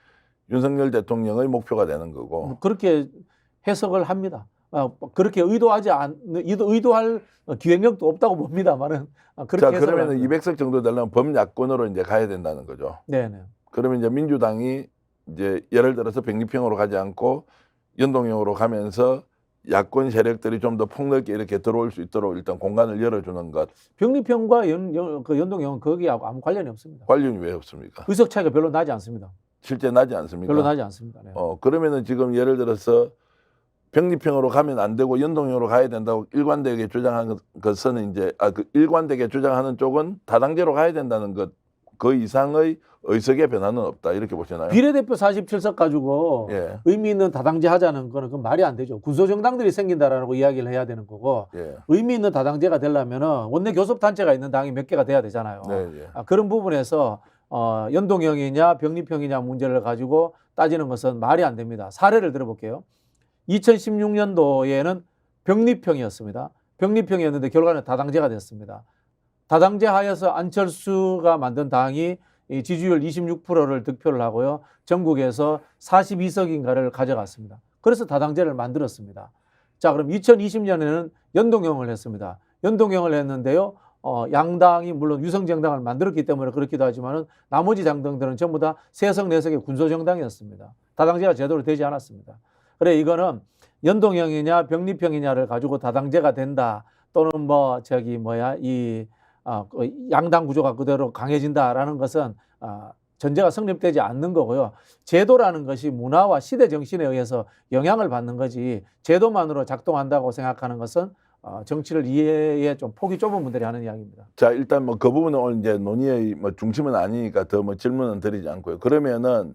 [SPEAKER 1] 윤석열 대통령의 목표가 되는 거고.
[SPEAKER 2] 그렇게 해석을 합니다. 그렇게 의도할 기획력도 없다고 봅니다만은 그렇게
[SPEAKER 1] 자,
[SPEAKER 2] 해석을
[SPEAKER 1] 그러면
[SPEAKER 2] 합니다.
[SPEAKER 1] 200석 정도 되려면 범야권으로 이제 가야 된다는 거죠.
[SPEAKER 2] 네네.
[SPEAKER 1] 그러면 이제 민주당이 이제 예를 들어서 백리평으로 가지 않고 연동형으로 가면서 야권 세력들이 좀 더 폭넓게 이렇게 들어올 수 있도록 일단 공간을 열어주는 것.
[SPEAKER 2] 병리평과 연동형은 거기하고 아무 관련이 없습니다.
[SPEAKER 1] 관련이 왜 없습니까?
[SPEAKER 2] 의석 차이가 별로 나지 않습니다.
[SPEAKER 1] 실제 나지 않습니까?
[SPEAKER 2] 별로 나지 않습니다. 네.
[SPEAKER 1] 그러면은 지금 예를 들어서 병리평으로 가면 안 되고 연동형으로 가야 된다고 일관되게 주장하는 것은 이제 그 일관되게 주장하는 쪽은 다당제로 가야 된다는 것, 그 이상의 의석의 변화는 없다 이렇게 보시나요?
[SPEAKER 2] 비례대표 47석 가지고
[SPEAKER 1] 예.
[SPEAKER 2] 의미 있는 다당제 하자는 거는 그건 말이 안 되죠. 군소정당들이 생긴다라고 이야기를 해야 되는 거고
[SPEAKER 1] 예.
[SPEAKER 2] 의미 있는 다당제가 되려면은 원내 교섭단체가 있는 당이 몇 개가 돼야 되잖아요.
[SPEAKER 1] 네, 예.
[SPEAKER 2] 그런 부분에서 연동형이냐 병리평이냐 문제를 가지고 따지는 것은 말이 안 됩니다. 사례를 들어볼게요. 2016년도에는 병리평이었습니다. 병리평이었는데 결과는 다당제가 됐습니다. 다당제 하에서 안철수가 만든 당이 이 지지율 26%를 득표를 하고요. 전국에서 42석인가를 가져갔습니다. 그래서 다당제를 만들었습니다. 자, 그럼 2020년에는 연동형을 했습니다. 연동형을 했는데요. 양당이 물론 유성정당을 만들었기 때문에 그렇기도 하지만은 나머지 당들은 전부 다 3석, 4석의 군소정당이었습니다. 다당제가 제대로 되지 않았습니다. 그래, 이거는 연동형이냐 병리평이냐를 가지고 다당제가 된다. 또는 양당 구조가 그대로 강해진다라는 것은 전제가 성립되지 않는 거고요. 제도라는 것이 문화와 시대 정신에 의해서 영향을 받는 거지 제도만으로 작동한다고 생각하는 것은 정치를 이해에 좀 폭이 좁은 분들이 하는 이야기입니다.
[SPEAKER 1] 자, 일단 그 부분은 오늘 이제 논의의 중심은 아니니까 더 질문은 드리지 않고요. 그러면은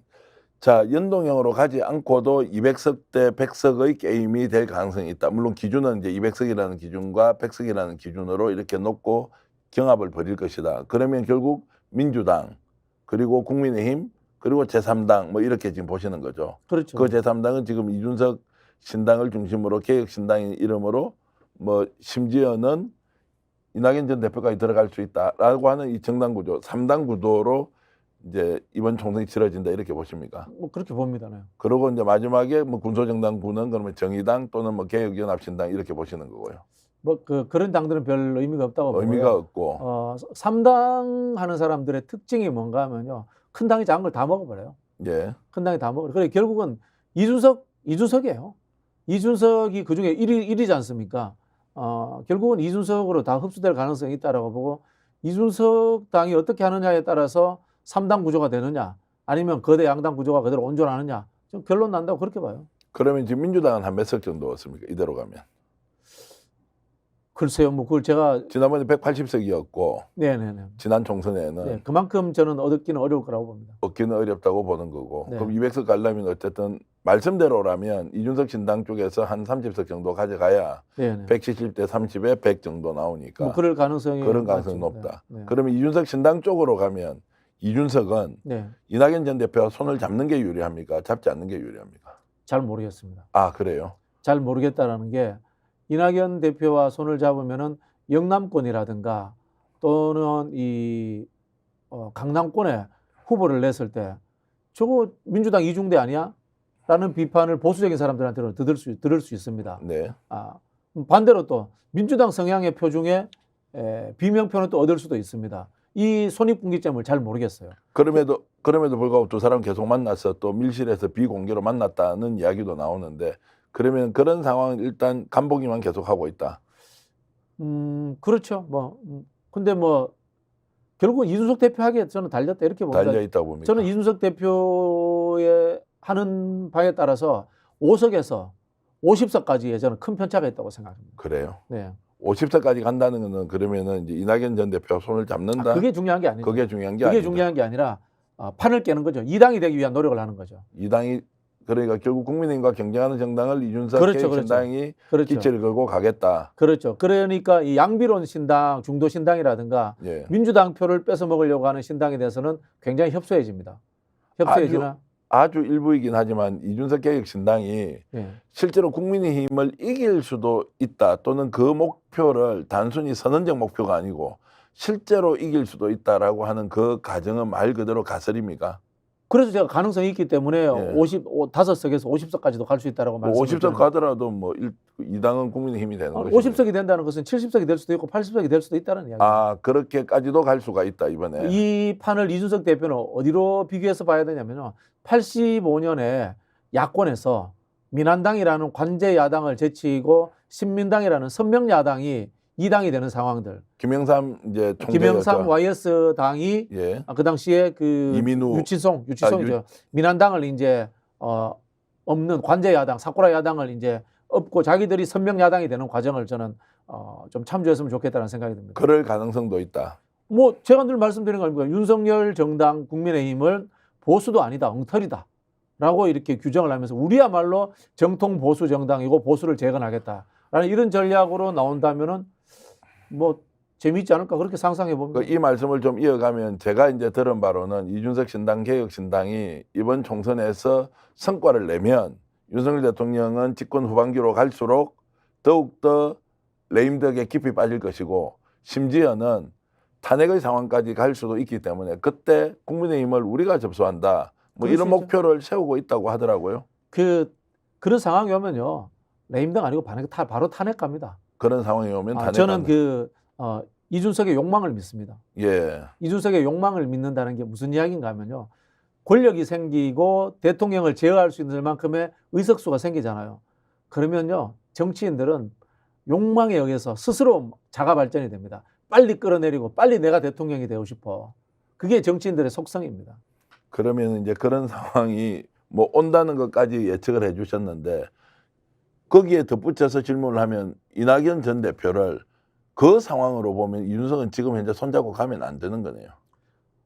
[SPEAKER 1] 자, 연동형으로 가지 않고도 200석 대 100석의 게임이 될 가능성이 있다. 물론 기준은 이제 200석이라는 기준과 100석이라는 기준으로 이렇게 놓고 경합을 벌일 것이다. 그러면 결국 민주당 그리고 국민의힘 그리고 제3당 이렇게 지금 보시는 거죠.
[SPEAKER 2] 그렇죠.
[SPEAKER 1] 그 제3당은 지금 이준석 신당을 중심으로 개혁신당인 이름으로 심지어는 이낙연 전 대표까지 들어갈 수 있다라고 하는 이 정당 구조, 3당 구도로 이제 이번 총선이 치러진다 이렇게 보십니까?
[SPEAKER 2] 그렇게 봅니다. 네.
[SPEAKER 1] 그리고 이제 마지막에 군소정당군은 그러면 정의당 또는 개혁연합신당 이렇게 보시는 거고요.
[SPEAKER 2] 그런 당들은 별 의미가 없다고 보고요.
[SPEAKER 1] 의미가 없고.
[SPEAKER 2] 3당 하는 사람들의 특징이 뭔가 하면요. 큰 당이 작은 걸 다 먹어버려요.
[SPEAKER 1] 예.
[SPEAKER 2] 큰 당이 다 먹어요. 그래 결국은 이준석이에요. 이준석이 그중에 1위지 않습니까? 결국은 이준석으로 다 흡수될 가능성이 있다라고 보고 이준석 당이 어떻게 하느냐에 따라서 3당 구조가 되느냐 아니면 거대 양당 구조가 그대로 온전하느냐 좀 결론 난다고 그렇게 봐요.
[SPEAKER 1] 그러면 지금 민주당은 한 몇 석 정도 왔습니까? 이대로 가면.
[SPEAKER 2] 글쎄요, 그걸 제가
[SPEAKER 1] 지난번에 180석이었고
[SPEAKER 2] 네네네.
[SPEAKER 1] 지난 총선에는
[SPEAKER 2] 네, 그만큼 저는 얻기는 어려울 거라고 봅니다.
[SPEAKER 1] 얻기는 어렵다고 보는 거고.
[SPEAKER 2] 네.
[SPEAKER 1] 그럼 200석 가려면 어쨌든 말씀대로라면 이준석 신당 쪽에서 한 30석 정도 가져가야
[SPEAKER 2] 네네.
[SPEAKER 1] 170대 30에 100 정도 나오니까
[SPEAKER 2] 그럴 가능성이
[SPEAKER 1] 그런 가능성이
[SPEAKER 2] 많죠.
[SPEAKER 1] 높다.
[SPEAKER 2] 네.
[SPEAKER 1] 그러면 이준석 신당 쪽으로 가면 이준석은
[SPEAKER 2] 네.
[SPEAKER 1] 이낙연 전 대표와 손을 잡는 게 유리합니까? 잡지 않는 게 유리합니까?
[SPEAKER 2] 잘 모르겠습니다.
[SPEAKER 1] 아, 그래요?
[SPEAKER 2] 잘 모르겠다라는 게 이낙연 대표와 손을 잡으면은 영남권이라든가 또는 이 강남권에 후보를 냈을 때 저거 민주당 이중대 아니야? 라는 비판을 보수적인 사람들한테는 들을 수 있습니다.
[SPEAKER 1] 네.
[SPEAKER 2] 반대로 또 민주당 성향의 표 중에 비명표는 또 얻을 수도 있습니다. 이 손익분기점을 잘 모르겠어요.
[SPEAKER 1] 그럼에도 불구하고 두 사람 계속 만나서 또 밀실에서 비공개로 만났다는 이야기도 나오는데 그러면 그런 상황은 일단 간보기만 계속하고 있다.
[SPEAKER 2] 그렇죠. 근데 결국은 이준석 대표 하기에 저는 달렸다 이렇게 봅니다.
[SPEAKER 1] 달려 있다고 봅니다.
[SPEAKER 2] 저는 이준석 대표의 하는 바에 따라서 5석에서 50석까지의 저는 큰 편차가 있다고 생각합니다.
[SPEAKER 1] 그래요.
[SPEAKER 2] 네.
[SPEAKER 1] 50석까지 간다는 거는 그러면은 이제 이낙연 전 대표가 손을 잡는다.
[SPEAKER 2] 그게 중요한 게 아니죠.
[SPEAKER 1] 그게 중요한 게
[SPEAKER 2] 그게
[SPEAKER 1] 아니다.
[SPEAKER 2] 중요한 게 아니라 판을 깨는 거죠. 2당이 되기 위한 노력을 하는 거죠.
[SPEAKER 1] 이 당이 그러니까 결국 국민의힘과 경쟁하는 정당을 이준석
[SPEAKER 2] 그렇죠,
[SPEAKER 1] 신당이
[SPEAKER 2] 그렇죠.
[SPEAKER 1] 기체를 걸고 가겠다.
[SPEAKER 2] 그렇죠. 그러니까 이 양비론 신당, 중도 신당이라든가
[SPEAKER 1] 예.
[SPEAKER 2] 민주당 표를 뺏어 먹으려고 하는 신당에 대해서는 굉장히 협소해집니다. 협소해지나
[SPEAKER 1] 아주 일부이긴 하지만 이준석 개혁신당이
[SPEAKER 2] 예.
[SPEAKER 1] 실제로 국민의힘을 이길 수도 있다 또는 그 목표를 단순히 선언적 목표가 아니고 실제로 이길 수도 있다라고 하는 그 가정은 말 그대로 가설입니까?
[SPEAKER 2] 그래서 제가 가능성이 있기 때문에
[SPEAKER 1] 예.
[SPEAKER 2] 5석에서 50석까지도 갈 수 있다라고
[SPEAKER 1] 뭐
[SPEAKER 2] 말씀을
[SPEAKER 1] 50석 가더라도 뭐 2당은 국민의힘이 되는 것이죠.
[SPEAKER 2] 50석이 된다는 것은 70석이 될 수도 있고 80석이 될 수도 있다는 이야기입니다.
[SPEAKER 1] 아, 그렇게까지도 갈 수가 있다 이번에.
[SPEAKER 2] 이 판을 이준석 대표는 어디로 비교해서 봐야 되냐면요. 85년에 야권에서 민한당이라는 관제 야당을 제치고 신민당이라는 선명 야당이 2당이 되는 상황들.
[SPEAKER 1] 김영삼 이제 총재였죠.
[SPEAKER 2] 김영삼 YS 당이
[SPEAKER 1] 예.
[SPEAKER 2] 그 당시에 그
[SPEAKER 1] 이민우
[SPEAKER 2] 유치송이죠. 민한당을 이제 없는 관제 야당, 사쿠라 야당을 이제 없고 자기들이 선명 야당이 되는 과정을 저는 좀 참조했으면 좋겠다는 생각이 듭니다.
[SPEAKER 1] 그럴 가능성도 있다.
[SPEAKER 2] 뭐 제가 늘 말씀드리는 거 아닙니까? 윤석열 정당 국민의힘은 보수도 아니다, 엉터리다라고 이렇게 규정을 하면서 우리야말로 정통 보수 정당이고 보수를 재건하겠다라는 이런 전략으로 나온다면은 뭐 재미있지 않을까 그렇게 상상해 봅니다.
[SPEAKER 1] 이 말씀을 좀 이어가면 제가 이제 들은 바로는 이준석 신당 개혁신당이 이번 총선에서 성과를 내면 윤석열 대통령은 집권 후반기로 갈수록 더욱더 레임덕에 깊이 빠질 것이고 심지어는 탄핵의 상황까지 갈 수도 있기 때문에 그때 국민의힘을 우리가 접수한다. 뭐
[SPEAKER 2] 그럴
[SPEAKER 1] 이런
[SPEAKER 2] 수 있죠.
[SPEAKER 1] 목표를 세우고 있다고 하더라고요.
[SPEAKER 2] 그런 상황이 오면요. 레임당 아니고 바로 탄핵 갑니다.
[SPEAKER 1] 그런 상황이 오면 탄핵
[SPEAKER 2] 저는 이준석의 욕망을 믿습니다.
[SPEAKER 1] 예.
[SPEAKER 2] 이준석의 욕망을 믿는다는 게 무슨 이야기인가 하면요. 권력이 생기고 대통령을 제어할 수 있는 만큼의 의석수가 생기잖아요. 그러면요. 정치인들은 욕망에 의해서 스스로 자가 발전이 됩니다. 빨리 끌어내리고 빨리 내가 대통령이 되고 싶어. 그게 정치인들의 속성입니다.
[SPEAKER 1] 그러면 이제 그런 상황이 뭐 온다는 것까지 예측을 해 주셨는데 거기에 덧붙여서 질문을 하면 이낙연 전 대표를 그 상황으로 보면 이준석은 지금 현재 손잡고 가면 안 되는 거네요.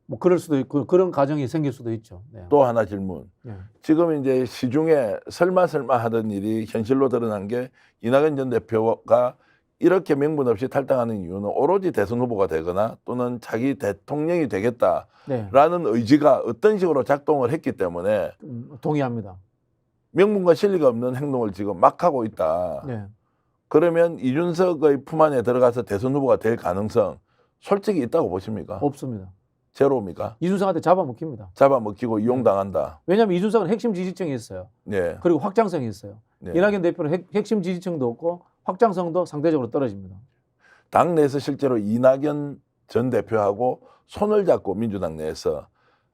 [SPEAKER 2] 뭐 그럴 수도 있고 그런 가정이 생길 수도 있죠. 네.
[SPEAKER 1] 또 하나 질문.
[SPEAKER 2] 네.
[SPEAKER 1] 지금 이제 시중에 설마 하던 일이 현실로 드러난 게 이낙연 전 대표가 이렇게 명분 없이 탈당하는 이유는 오로지 대선 후보가 되거나 또는 자기 대통령이 되겠다라는
[SPEAKER 2] 네.
[SPEAKER 1] 의지가 어떤 식으로 작동을 했기 때문에
[SPEAKER 2] 동의합니다.
[SPEAKER 1] 명분과 실리가 없는 행동을 지금 막 하고 있다.
[SPEAKER 2] 네.
[SPEAKER 1] 그러면 이준석의 품 안에 들어가서 대선 후보가 될 가능성 솔직히 있다고 보십니까?
[SPEAKER 2] 없습니다.
[SPEAKER 1] 제로입니까?
[SPEAKER 2] 이준석한테 잡아먹힙니다.
[SPEAKER 1] 잡아먹히고 이용당한다.
[SPEAKER 2] 왜냐하면 이준석은 핵심 지지층이 있어요.
[SPEAKER 1] 네.
[SPEAKER 2] 그리고 확장성이 있어요.
[SPEAKER 1] 네.
[SPEAKER 2] 이낙연 대표는 핵심 지지층도 없고 확장성도 상대적으로 떨어집니다.
[SPEAKER 1] 당 내에서 실제로 이낙연 전 대표하고 손을 잡고 민주당 내에서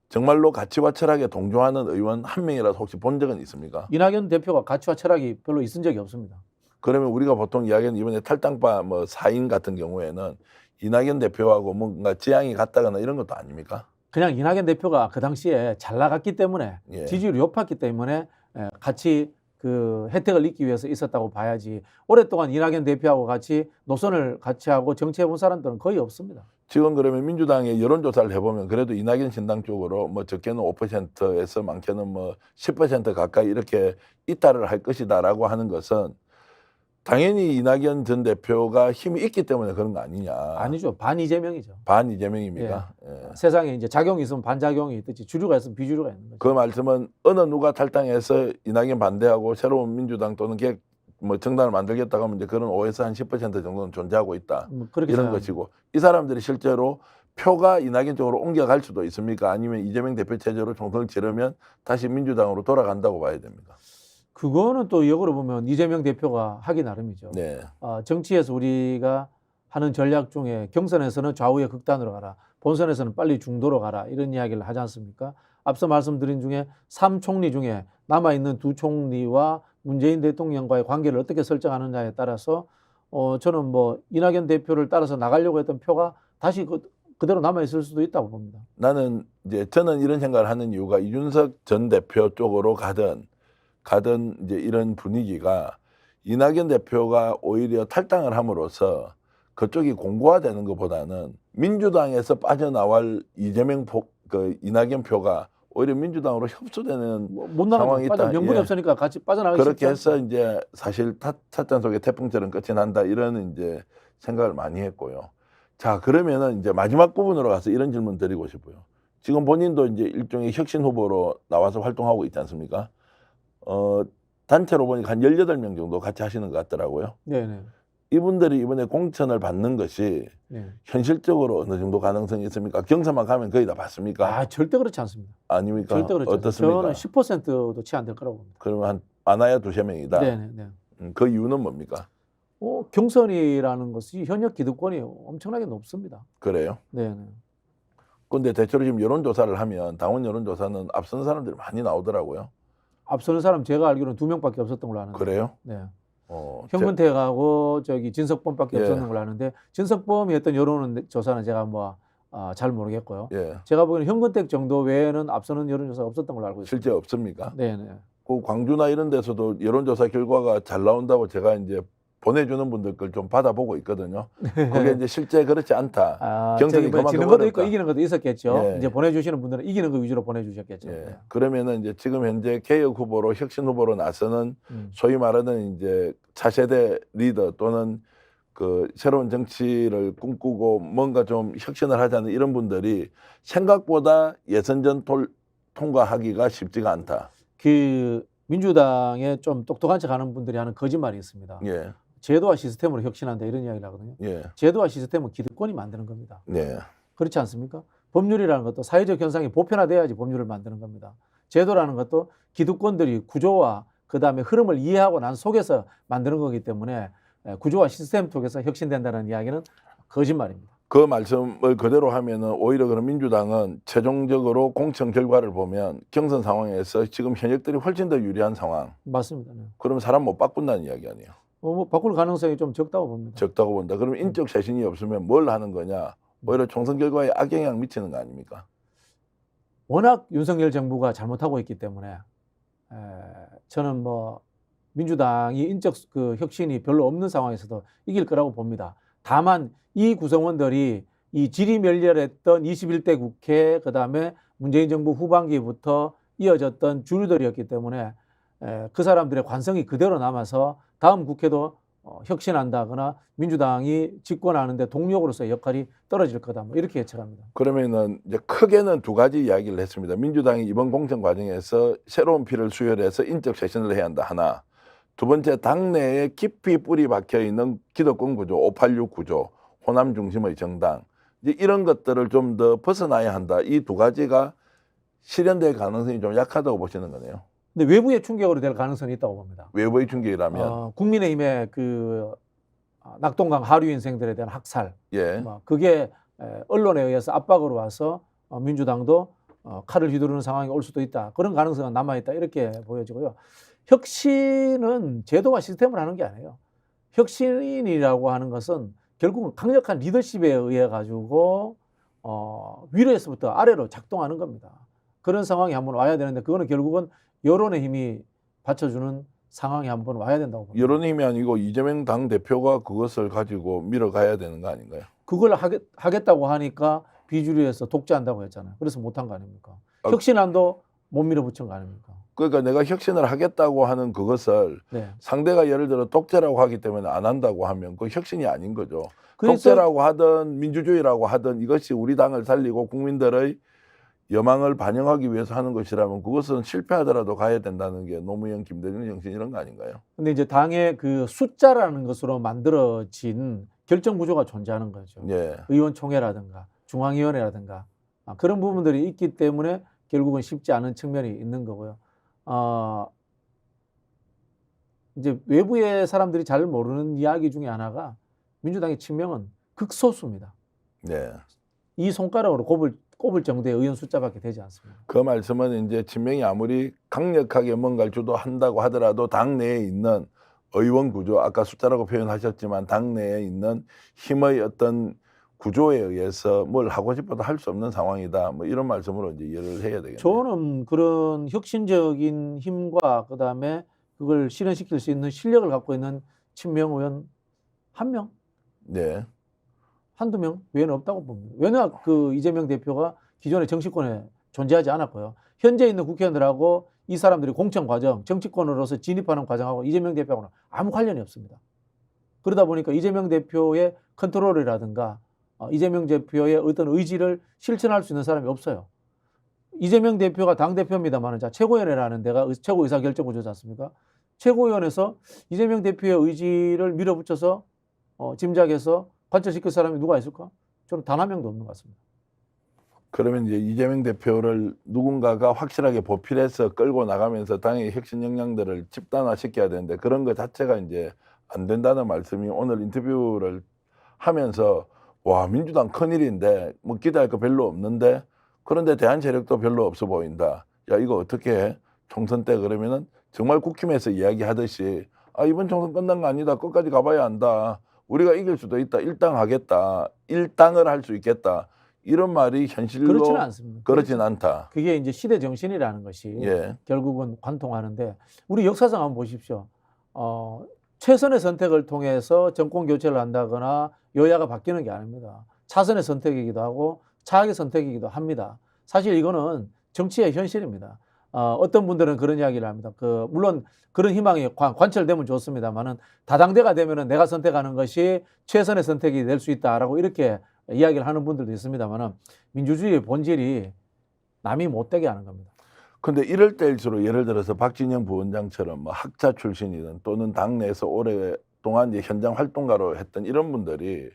[SPEAKER 1] 정말로 가치와 철학에 동조하는 의원 한 명이라도 혹시 본 적은 있습니까?
[SPEAKER 2] 이낙연 대표가 가치와 철학이 별로 있은 적이 없습니다.
[SPEAKER 1] 그러면 우리가 보통 이야기하는 이번에 탈당파 뭐 4인 같은 경우에는 이낙연 대표하고 뭔가 지향이 같다거나 이런 것도 아닙니까?
[SPEAKER 2] 그냥 이낙연 대표가 그 당시에 잘 나갔기 때문에
[SPEAKER 1] 예.
[SPEAKER 2] 지지율이 높았기 때문에 같이 그 혜택을 얻기 위해서 있었다고 봐야지 오랫동안 이낙연 대표하고 같이 노선을 같이 하고 정치해 본 사람들은 거의 없습니다.
[SPEAKER 1] 지금 그러면 민주당의 여론조사를 해보면 그래도 이낙연 신당 쪽으로 뭐 적게는 5%에서 많게는 뭐 10% 가까이 이렇게 이탈을 할 것이다라고 하는 것은 당연히 이낙연 전 대표가 힘이 있기 때문에 그런 거 아니냐.
[SPEAKER 2] 아니죠. 반 이재명이죠.
[SPEAKER 1] 반 이재명입니까? 예.
[SPEAKER 2] 세상에 이제 작용이 있으면 반작용이 있듯이 주류가 있으면 비주류가 있는 거죠.
[SPEAKER 1] 그 말씀은 어느 누가 탈당해서 이낙연 반대하고 새로운 민주당 또는 뭐 정당을 만들겠다고 하면 이제 그런 5에서 한 10% 정도는 존재하고 있다.
[SPEAKER 2] 그렇게
[SPEAKER 1] 이런
[SPEAKER 2] 생각합니다.
[SPEAKER 1] 것이고 이 사람들이 실제로 표가 이낙연 쪽으로 옮겨갈 수도 있습니까? 아니면 이재명 대표 체제로 총선을 치르면 다시 민주당으로 돌아간다고 봐야 됩니까?
[SPEAKER 2] 그거는 또 역으로 보면 이재명 대표가 하기 나름이죠.
[SPEAKER 1] 네.
[SPEAKER 2] 정치에서 우리가 하는 전략 중에 경선에서는 좌우의 극단으로 가라. 본선에서는 빨리 중도로 가라. 이런 이야기를 하지 않습니까? 앞서 말씀드린 중에 3총리 중에 남아있는 2총리와 문재인 대통령과의 관계를 어떻게 설정하느냐에 따라서 저는 뭐 이낙연 대표를 따라서 나가려고 했던 표가 다시 그대로 남아있을 수도 있다고 봅니다.
[SPEAKER 1] 저는 이런 생각을 하는 이유가 이준석 전 대표 쪽으로 가든 이제 이런 분위기가 이낙연 대표가 오히려 탈당을 함으로써 그쪽이 공고화되는 것보다는 민주당에서 빠져나갈 이낙연 표가 오히려 민주당으로 흡수되는
[SPEAKER 2] 못 나가죠.
[SPEAKER 1] 상황이 있다.
[SPEAKER 2] 명분이
[SPEAKER 1] 예.
[SPEAKER 2] 없으니까 같이 빠져나가기
[SPEAKER 1] 그렇게
[SPEAKER 2] 쉽지
[SPEAKER 1] 해서
[SPEAKER 2] 않죠.
[SPEAKER 1] 이제 사실 찻잔 속에 태풍처럼 끝이 난다 이런 이제 생각을 많이 했고요. 자, 그러면은 이제 마지막 부분으로 가서 이런 질문 드리고 싶어요. 지금 본인도 이제 일종의 혁신 후보로 나와서 활동하고 있지 않습니까? 단체로 보니까 한 18명 정도 같이 하시는 것 같더라고요.
[SPEAKER 2] 네네.
[SPEAKER 1] 이분들이 이번에 공천을 받는 것이
[SPEAKER 2] 네.
[SPEAKER 1] 현실적으로 어느 정도 가능성이 있습니까? 경선만 가면 거의 다 받습니까?
[SPEAKER 2] 아, 절대 그렇지 않습니다.
[SPEAKER 1] 아닙니까?
[SPEAKER 2] 절대 그렇지 않습니다.
[SPEAKER 1] 어떻습니까?
[SPEAKER 2] 저는 10%도 채 안 될 거라고 봅니다.
[SPEAKER 1] 그러면 한 많아야 두세 명이다.
[SPEAKER 2] 네네.
[SPEAKER 1] 그 이유는 뭡니까?
[SPEAKER 2] 경선이라는 것이 현역 기득권이 엄청나게 높습니다.
[SPEAKER 1] 그래요?
[SPEAKER 2] 네네.
[SPEAKER 1] 근데 대체로 지금 여론조사를 하면 당원 여론조사는 앞선 사람들이 많이 나오더라고요.
[SPEAKER 2] 앞서는 사람 제가 알기로는 2명밖에 없었던 걸로 아는데.
[SPEAKER 1] 그래요?
[SPEAKER 2] 네.
[SPEAKER 1] 제-
[SPEAKER 2] 현근택하고 진석범밖에
[SPEAKER 1] 예.
[SPEAKER 2] 없었는 걸로 아는데 진석범이 했던 여론조사는 제가 잘 모르겠고요.
[SPEAKER 1] 예,
[SPEAKER 2] 제가 보기에는 현근택 정도 외에는 앞서는 여론조사가 없었던 걸로 알고 있습니다.
[SPEAKER 1] 실제 없습니까?
[SPEAKER 2] 네네.
[SPEAKER 1] 그 광주나 이런 데서도 여론조사 결과가 잘 나온다고 제가 이제 보내주는 분들 걸 좀 받아보고 있거든요. 그게 이제 실제 그렇지 않다. 경선이 그만큼
[SPEAKER 2] 지는 것도 있고
[SPEAKER 1] 어렵다.
[SPEAKER 2] 이기는 것도 있었겠죠.
[SPEAKER 1] 예.
[SPEAKER 2] 이제 보내주시는 분들은 이기는 거 위주로 보내주셨겠죠.
[SPEAKER 1] 예.
[SPEAKER 2] 네.
[SPEAKER 1] 그러면은 이제 지금 현재 개혁 후보로 혁신 후보로 나서는
[SPEAKER 2] 음.
[SPEAKER 1] 소위 말하는 이제 차세대 리더 또는 그 새로운 정치를 꿈꾸고 뭔가 좀 혁신을 하자는 이런 분들이 생각보다 예선전 통과하기가 쉽지가 않다.
[SPEAKER 2] 그 민주당에 좀 똑똑한 척하는 분들이 하는 거짓말이 있습니다.
[SPEAKER 1] 예,
[SPEAKER 2] 제도와 시스템으로 혁신한다 이런 이야기를 하거든요.
[SPEAKER 1] 예,
[SPEAKER 2] 제도와 시스템은 기득권이 만드는 겁니다.
[SPEAKER 1] 네,
[SPEAKER 2] 그렇지 않습니까? 법률이라는 것도 사회적 현상이 보편화돼야지 법률을 만드는 겁니다. 제도라는 것도 기득권들이 구조와 그다음에 흐름을 이해하고 난 속에서 만드는 거기 때문에 구조와 시스템 속에서 혁신된다는 이야기는 거짓말입니다.
[SPEAKER 1] 그 말씀을 그대로 하면은 오히려 그런 민주당은 최종적으로 공천 결과를 보면 경선 상황에서 지금 현역들이 훨씬 더 유리한 상황.
[SPEAKER 2] 맞습니다. 네.
[SPEAKER 1] 그러면 사람 못 바꾼다는 이야기 아니에요.
[SPEAKER 2] 바꿀 가능성이 좀 적다고 봅니다.
[SPEAKER 1] 적다고 본다. 그러면 인적 쇄신이 없으면 뭘 하는 거냐? 오히려 총선 결과에 악영향 미치는 거 아닙니까?
[SPEAKER 2] 워낙 윤석열 정부가 잘못하고 있기 때문에 저는 민주당이 인적 그 혁신이 별로 없는 상황에서도 이길 거라고 봅니다. 다만 이 구성원들이 이 지리멸렬했던 21대 국회 그다음에 문재인 정부 후반기부터 이어졌던 주류들이었기 때문에 그 사람들의 관성이 그대로 남아서 다음 국회도 혁신한다거나 민주당이 집권하는데 동력으로서의 역할이 떨어질 거다. 이렇게 예측합니다.
[SPEAKER 1] 그러면은 이제 크게는 두 가지 이야기를 했습니다. 민주당이 이번 공천 과정에서 새로운 피를 수혈해서 인적 쇄신을 해야 한다. 하나. 두 번째, 당내에 깊이 뿌리 박혀 있는 기득권 구조, 586 구조, 호남 중심의 정당, 이제 이런 것들을 좀 더 벗어나야 한다. 이 두 가지가 실현될 가능성이 좀 약하다고 보시는 거네요.
[SPEAKER 2] 근데 외부의 충격으로 될 가능성이 있다고 봅니다.
[SPEAKER 1] 외부의 충격이라면,
[SPEAKER 2] 국민의힘의 그 낙동강 하류 인생들에 대한 학살,
[SPEAKER 1] 예,
[SPEAKER 2] 그게 언론에 의해서 압박으로 와서 민주당도 칼을 휘두르는 상황이 올 수도 있다. 그런 가능성은 남아있다. 이렇게 보여지고요. 혁신은 제도와 시스템을 하는 게 아니에요. 혁신이라고 하는 것은 결국은 강력한 리더십에 의해 가지고 위로에서부터 아래로 작동하는 겁니다. 그런 상황이 한번 와야 되는데 그거는 결국은 여론의 힘이 받쳐주는 상황이 한번 와야 된다고 봅니다.
[SPEAKER 1] 여론의 힘이 아니고 이재명 당대표가 그것을 가지고 밀어가야 되는 거 아닌가요?
[SPEAKER 2] 그걸 하겠다고 하니까 비주류에서 독재한다고 했잖아요. 그래서 못한 거 아닙니까?
[SPEAKER 1] 아,
[SPEAKER 2] 혁신안도 못 밀어붙인 거 아닙니까?
[SPEAKER 1] 그러니까 내가 혁신을 하겠다고 하는 그것을
[SPEAKER 2] 네.
[SPEAKER 1] 상대가 예를 들어 독재라고 하기 때문에 안 한다고 하면 그 혁신이 아닌 거죠.
[SPEAKER 2] 그래서
[SPEAKER 1] 독재라고 하든 민주주의라고 하든 이것이 우리 당을 살리고 국민들의 여망을 반영하기 위해서 하는 것이라면 그것은 실패하더라도 가야 된다는 게 노무현, 김대중 정신 이런 거 아닌가요?
[SPEAKER 2] 근데 이제 당의 그 숫자라는 것으로 만들어진 결정 구조가 존재하는 거죠.
[SPEAKER 1] 예.
[SPEAKER 2] 의원총회라든가 중앙위원회라든가 그런 부분들이 있기 때문에 결국은 쉽지 않은 측면이 있는 거고요. 이제 외부의 사람들이 잘 모르는 이야기 중에 하나가 민주당의 친명은 극소수입니다.
[SPEAKER 1] 네.
[SPEAKER 2] 이 손가락으로 꼽을 정도의 의원 숫자밖에 되지 않습니다.
[SPEAKER 1] 그 말씀은 이제 친명이 아무리 강력하게 뭔가를 주도한다고 하더라도 당내에 있는 의원 구조, 아까 숫자라고 표현하셨지만 당내에 있는 힘의 어떤 구조에 의해서 뭘 하고 싶어도 할 수 없는 상황이다. 뭐 이런 말씀으로 이제 이해를 해야 되겠네요.
[SPEAKER 2] 저는 그런 혁신적인 힘과 그다음에 그걸 실현시킬 수 있는 실력을 갖고 있는 친명 의원 한 명,
[SPEAKER 1] 네.
[SPEAKER 2] 한두 명 외에는 없다고 봅니다. 왜냐 그 이재명 대표가 기존의 정치권에 존재하지 않았고요. 현재 있는 국회의원들하고 이 사람들이 공천 과정, 정치권으로서 진입하는 과정하고 이재명 대표하고는 아무 관련이 없습니다. 그러다 보니까 이재명 대표의 컨트롤이라든가 이재명 대표의 어떤 의지를 실천할 수 있는 사람이 없어요. 이재명 대표가 당대표입니다만 자 최고위원회라는 데가 최고의사결정구조지 않습니까? 최고위원회에서 이재명 대표의 의지를 밀어붙여서 짐작해서 관철시킬 사람이 누가 있을까? 저는 단 한 명도 없는 것 같습니다.
[SPEAKER 1] 그러면 이제 이재명 대표를 누군가가 확실하게 보필해서 끌고 나가면서 당의 혁신 역량들을 집단화시켜야 되는데 그런 것 자체가 이제 안 된다는 말씀이 오늘 인터뷰를 하면서 와 민주당 큰일인데 뭐 기대할 거 별로 없는데 그런데 대한 세력도 별로 없어 보인다. 야 이거 어떻게 해? 총선 때 그러면은 정말 국힘에서 이야기하듯이 아 이번 총선 끝난 거 아니다. 끝까지 가봐야 한다. 우리가 이길 수도 있다. 일당하겠다. 일당을 할 수 있겠다. 이런 말이 현실로
[SPEAKER 2] 그렇지는 않습니다.
[SPEAKER 1] 그렇진 않다.
[SPEAKER 2] 그게 이제 시대 정신이라는 것이
[SPEAKER 1] 예.
[SPEAKER 2] 결국은 관통하는데 우리 역사상 한번 보십시오. 최선의 선택을 통해서 정권 교체를 한다거나 여야가 바뀌는 게 아닙니다. 차선의 선택이기도 하고 차악의 선택이기도 합니다. 사실 이거는 정치의 현실입니다. 어떤 분들은 그런 이야기를 합니다. 물론 그런 희망이 관철되면 좋습니다만은 다당대가 되면은 내가 선택하는 것이 최선의 선택이 될 수 있다라고 이렇게 이야기를 하는 분들도 있습니다만은 민주주의의 본질이 남이 못되게 하는 겁니다.
[SPEAKER 1] 근데 이럴 때일수록 예를 들어서 박진영 부원장처럼 뭐 학자 출신이든 또는 당내에서 오랫동안 이제 현장 활동가로 했던 이런 분들이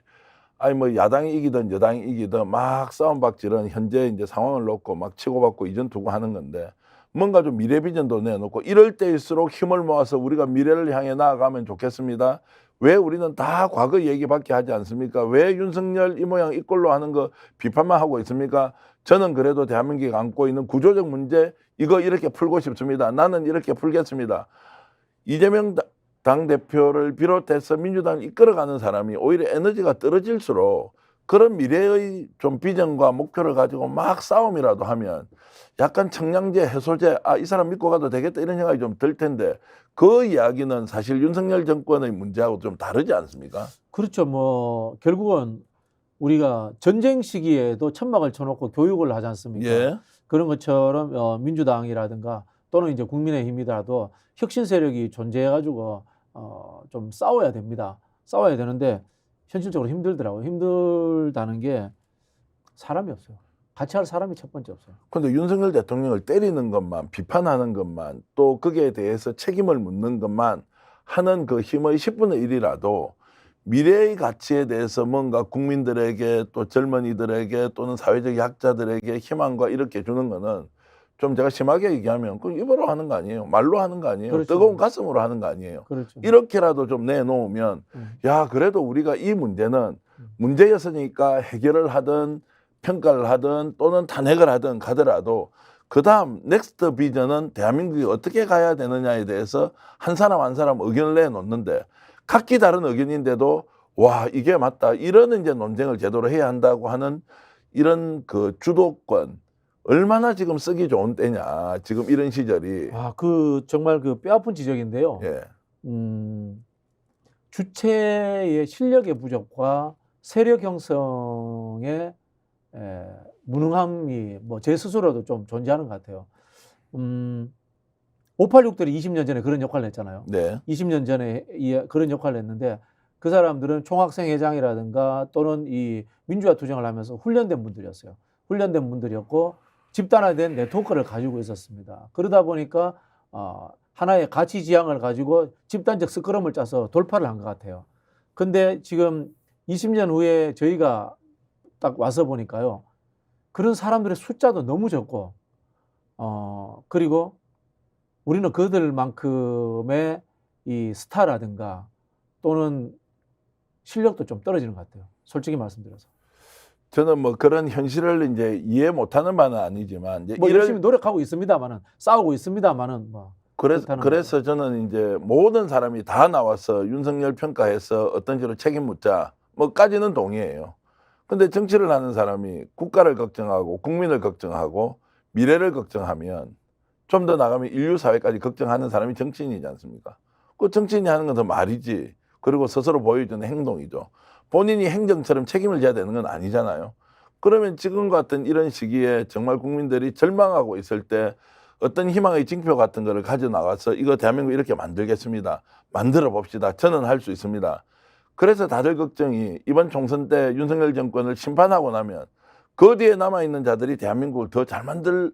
[SPEAKER 1] 아니 뭐 야당이 이기든 여당이 이기든 막 싸움박질은 현재 이제 상황을 놓고 막 치고받고 이전 두고 하는 건데 뭔가 좀 미래 비전도 내놓고 이럴 때일수록 힘을 모아서 우리가 미래를 향해 나아가면 좋겠습니다. 왜 우리는 다 과거 얘기밖에 하지 않습니까? 왜 윤석열 이 모양 이 꼴로 하는 거 비판만 하고 있습니까? 저는 그래도 대한민국이 안고 있는 구조적 문제 이거 이렇게 풀고 싶습니다. 나는 이렇게 풀겠습니다. 이재명 당대표를 비롯해서 민주당을 이끌어가는 사람이 오히려 에너지가 떨어질수록 그런 미래의 좀 비전과 목표를 가지고 막 싸움이라도 하면 약간 청량제, 해소제, 아, 이 사람 믿고 가도 되겠다 이런 생각이 좀 들 텐데 그 이야기는 사실 윤석열 정권의 문제하고 좀 다르지 않습니까?
[SPEAKER 2] 그렇죠. 뭐 결국은 우리가 전쟁 시기에도 천막을 쳐놓고 교육을 하지 않습니까?
[SPEAKER 1] 예.
[SPEAKER 2] 그런 것처럼 민주당이라든가 또는 이제 국민의힘이라도 혁신 세력이 존재해가지고 좀 싸워야 됩니다. 싸워야 되는데 현실적으로 힘들더라고요. 힘들다는 게 사람이 없어요. 같이 할 사람이 첫 번째 없어요.
[SPEAKER 1] 근데 윤석열 대통령을 때리는 것만, 비판하는 것만, 또 거기에 대해서 책임을 묻는 것만 하는 그 힘의 10분의 1이라도 미래의 가치에 대해서 뭔가 국민들에게 또 젊은이들에게 또는 사회적 약자들에게 희망과 이렇게 주는 거는 좀 제가 심하게 얘기하면 그 입으로 하는 거 아니에요. 말로 하는 거 아니에요.
[SPEAKER 2] 그렇죠.
[SPEAKER 1] 뜨거운 가슴으로 하는 거 아니에요.
[SPEAKER 2] 그렇죠.
[SPEAKER 1] 이렇게라도 좀 내놓으면 야 그래도 우리가 이 문제는 문제였으니까 해결을 하든 평가를 하든 또는 탄핵을 하든 가더라도 그 다음 넥스트 비전은 대한민국이 어떻게 가야 되느냐에 대해서 한 사람 한 사람 의견을 내놓는데 각기 다른 의견인데도 와 이게 맞다 이런 이제 논쟁을 제대로 해야 한다고 하는 이런 그 주도권 얼마나 지금 쓰기 좋은 때냐 지금 이런 시절이
[SPEAKER 2] 정말 그 뼈아픈 지적인데요.
[SPEAKER 1] 예.
[SPEAKER 2] 주체의 실력의 부족과 세력 형성의 무능함이 뭐 제 스스로도 좀 존재하는 것 같아요. 586들이 20년 전에 그런 역할을 했잖아요.
[SPEAKER 1] 네.
[SPEAKER 2] 20년 전에 그런 역할을 했는데 그 사람들은 총학생회장이라든가 또는 이 민주화 투쟁을 하면서 훈련된 분들이었어요. 훈련된 분들이었고 집단화된 네트워크를 가지고 있었습니다. 그러다 보니까 하나의 가치 지향을 가지고 집단적 스크럼을 짜서 돌파를 한 것 같아요. 근데 지금 20년 후에 저희가 딱 와서 보니까요. 그런 사람들의 숫자도 너무 적고 그리고 우리는 그들만큼의 이 스타라든가 또는 실력도 좀 떨어지는 것 같아요. 솔직히 말씀드려서.
[SPEAKER 1] 저는 뭐 그런 현실을 이제 이해 못하는 바는 아니지만 이제
[SPEAKER 2] 뭐 열심히 노력하고 있습니다만은 싸우고 있습니다만은 뭐
[SPEAKER 1] 그래서 저는 이제 모든 사람이 다 나와서 윤석열 평가해서 어떤 식으로 책임 묻자 뭐까지는 동의해요. 근데 정치를 하는 사람이 국가를 걱정하고 국민을 걱정하고 미래를 걱정하면 좀 더 나가면 인류 사회까지 걱정하는 사람이 정치인이지 않습니까? 그 정치인이 하는 건 더 말이지. 그리고 스스로 보여주는 행동이죠. 본인이 행정처럼 책임을 져야 되는 건 아니잖아요. 그러면 지금 같은 이런 시기에 정말 국민들이 절망하고 있을 때 어떤 희망의 징표 같은 거를 가져 나가서 이거 대한민국 이렇게 만들겠습니다. 만들어 봅시다. 저는 할 수 있습니다. 그래서 다들 걱정이 이번 총선 때 윤석열 정권을 심판하고 나면 그 뒤에 남아있는 자들이 대한민국을 더 잘 만들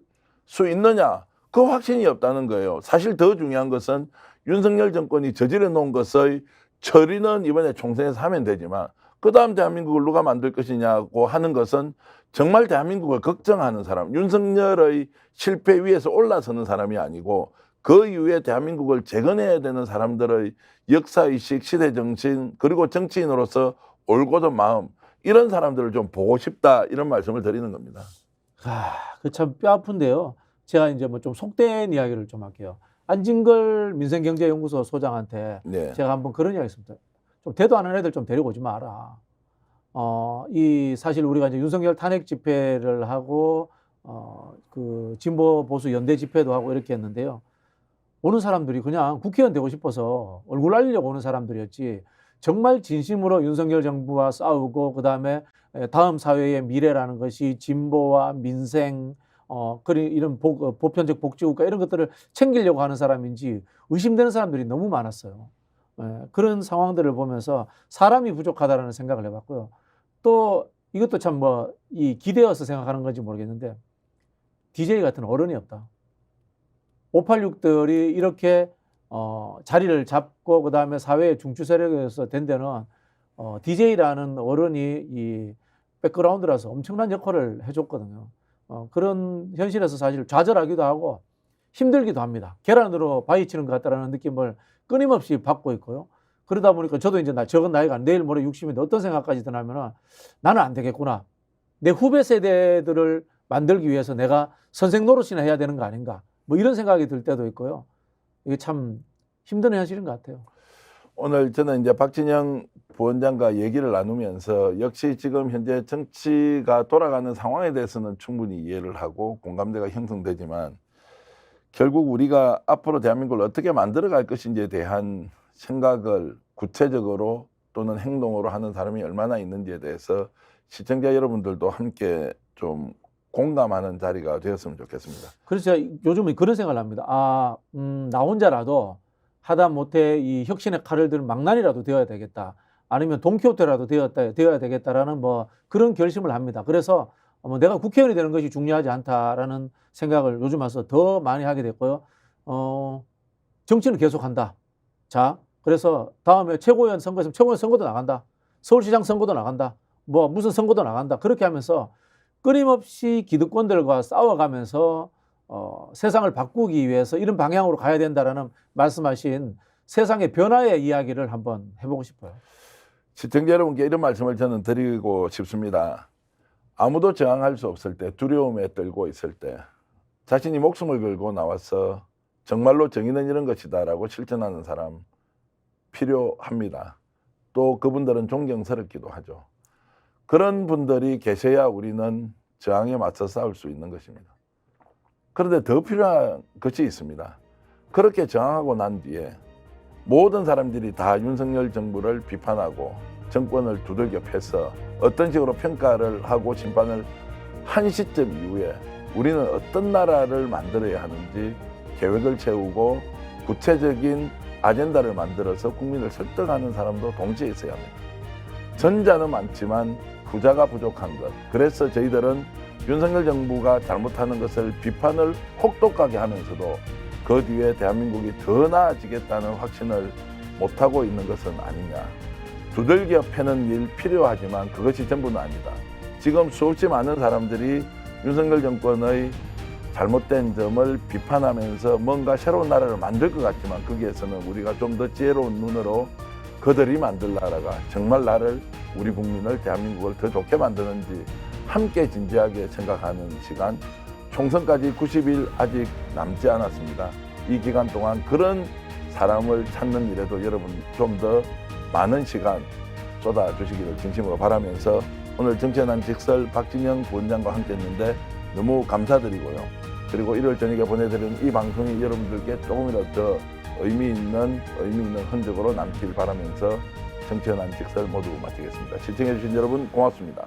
[SPEAKER 1] 수 있느냐? 그 확신이 없다는 거예요. 사실 더 중요한 것은 윤석열 정권이 저지르 놓은 것의 처리는 이번에 총선에서 하면 되지만 그다음 대한민국을 누가 만들 것이냐고 하는 것은 정말 대한민국을 걱정하는 사람, 윤석열의 실패 위에서 올라서는 사람이 아니고 그 이후에 대한민국을 재건해야 되는 사람들의 역사의식, 시대정신, 그리고 정치인으로서 올곧은 마음, 이런 사람들을 좀 보고 싶다, 이런 말씀을 드리는 겁니다.
[SPEAKER 2] 그 참 뼈 아픈데요. 제가 이제 뭐 좀 속된 이야기를 좀 할게요. 안진걸 민생경제연구소 소장한테
[SPEAKER 1] 네.
[SPEAKER 2] 제가 한번 그런 이야기 했습니다. 좀 대도 안 하는 애들 좀 데리고 오지 마라. 이 사실 우리가 이제 윤석열 탄핵 집회를 하고 그 진보 보수 연대 집회도 하고 이렇게 했는데요. 오는 사람들이 그냥 국회의원 되고 싶어서 얼굴 알리려고 오는 사람들이었지, 정말 진심으로 윤석열 정부와 싸우고 그다음에 다음 사회의 미래라는 것이 진보와 민생, 이런 보편적 복지국가 이런 것들을 챙기려고 하는 사람인지 의심되는 사람들이 너무 많았어요. 그런 상황들을 보면서 사람이 부족하다라는 생각을 해봤고요. 또 이것도 참 뭐 이 기대어서 생각하는 건지 모르겠는데 DJ 같은 어른이 없다. 586들이 이렇게 자리를 잡고 그다음에 사회의 중추 세력에서 된 데는 DJ라는 어른이 이 백그라운드라서 엄청난 역할을 해줬거든요. 그런 현실에서 사실 좌절하기도 하고 힘들기도 합니다. 계란으로 바위 치는 것 같다라는 느낌을 끊임없이 받고 있고요. 그러다 보니까 저도 이제 적은 나이가 내일 모레 60인데 어떤 생각까지 드냐면은 나는 안 되겠구나. 내 후배 세대들을 만들기 위해서 내가 선생 노릇이나 해야 되는 거 아닌가. 뭐 이런 생각이 들 때도 있고요. 이게 참 힘든 현실인 것 같아요.
[SPEAKER 1] 오늘 저는 이제 박진영 부원장과 얘기를 나누면서 역시 지금 현재 정치가 돌아가는 상황에 대해서는 충분히 이해를 하고 공감대가 형성되지만 결국 우리가 앞으로 대한민국을 어떻게 만들어갈 것인지에 대한 생각을 구체적으로 또는 행동으로 하는 사람이 얼마나 있는지에 대해서 시청자 여러분들도 함께 좀 공감하는 자리가 되었으면 좋겠습니다.
[SPEAKER 2] 그래서 제가 요즘은 그런 생각을 합니다. 나 혼자라도 하다못해 이 혁신의 칼을 든 망나니라도 되어야 되겠다. 아니면 돈키호테라도 되어야 되겠다라는 뭐 그런 결심을 합니다. 그래서 내가 국회의원이 되는 것이 중요하지 않다라는 생각을 요즘 와서 더 많이 하게 됐고요. 정치는 계속한다. 자, 그래서 다음에 최고위원 선거 있으면 최고위원 선거도 나간다. 서울시장 선거도 나간다. 뭐 무슨 선거도 나간다. 그렇게 하면서 끊임없이 기득권들과 싸워가면서 세상을 바꾸기 위해서 이런 방향으로 가야 된다라는 말씀하신 세상의 변화의 이야기를 한번 해보고 싶어요.
[SPEAKER 1] 시청자 여러분께 이런 말씀을 저는 드리고 싶습니다. 아무도 저항할 수 없을 때, 두려움에 떨고 있을 때 자신이 목숨을 걸고 나와서 정말로 정의는 이런 것이다라고 실천하는 사람 필요합니다. 또 그분들은 존경스럽기도 하죠. 그런 분들이 계셔야 우리는 저항에 맞서 싸울 수 있는 것입니다. 그런데 더 필요한 것이 있습니다. 그렇게 저항하고 난 뒤에 모든 사람들이 다 윤석열 정부를 비판하고 정권을 두들겨 패서 어떤 식으로 평가를 하고 심판을 한 시점 이후에 우리는 어떤 나라를 만들어야 하는지 계획을 세우고 구체적인 아젠다를 만들어서 국민을 설득하는 사람도 동시에 있어야 합니다. 전자는 많지만 후자가 부족한 것. 그래서 저희들은 윤석열 정부가 잘못하는 것을 비판을 혹독하게 하면서도 그 뒤에 대한민국이 더 나아지겠다는 확신을 못하고 있는 것은 아니냐. 두들겨 패는 일 필요하지만 그것이 전부는 아니다. 지금 수없이 많은 사람들이 윤석열 정권의 잘못된 점을 비판하면서 뭔가 새로운 나라를 만들 것 같지만 거기에서는 우리가 좀 더 지혜로운 눈으로 그들이 만들 나라가 정말 나를, 우리 국민을, 대한민국을 더 좋게 만드는지 함께 진지하게 생각하는 시간, 총선까지 90일 아직 남지 않았습니다. 이 기간 동안 그런 사람을 찾는 일에도 여러분 좀 더 많은 시간 쏟아주시기를 진심으로 바라면서 오늘 정치현안 직설 박진영 부원장과 함께 했는데 너무 감사드리고요. 그리고 1월 저녁에 보내드린 이 방송이 여러분들께 조금이라도 더 의미 있는 흔적으로 남길 바라면서 정치현안 직설 모두 마치겠습니다. 시청해주신 여러분 고맙습니다.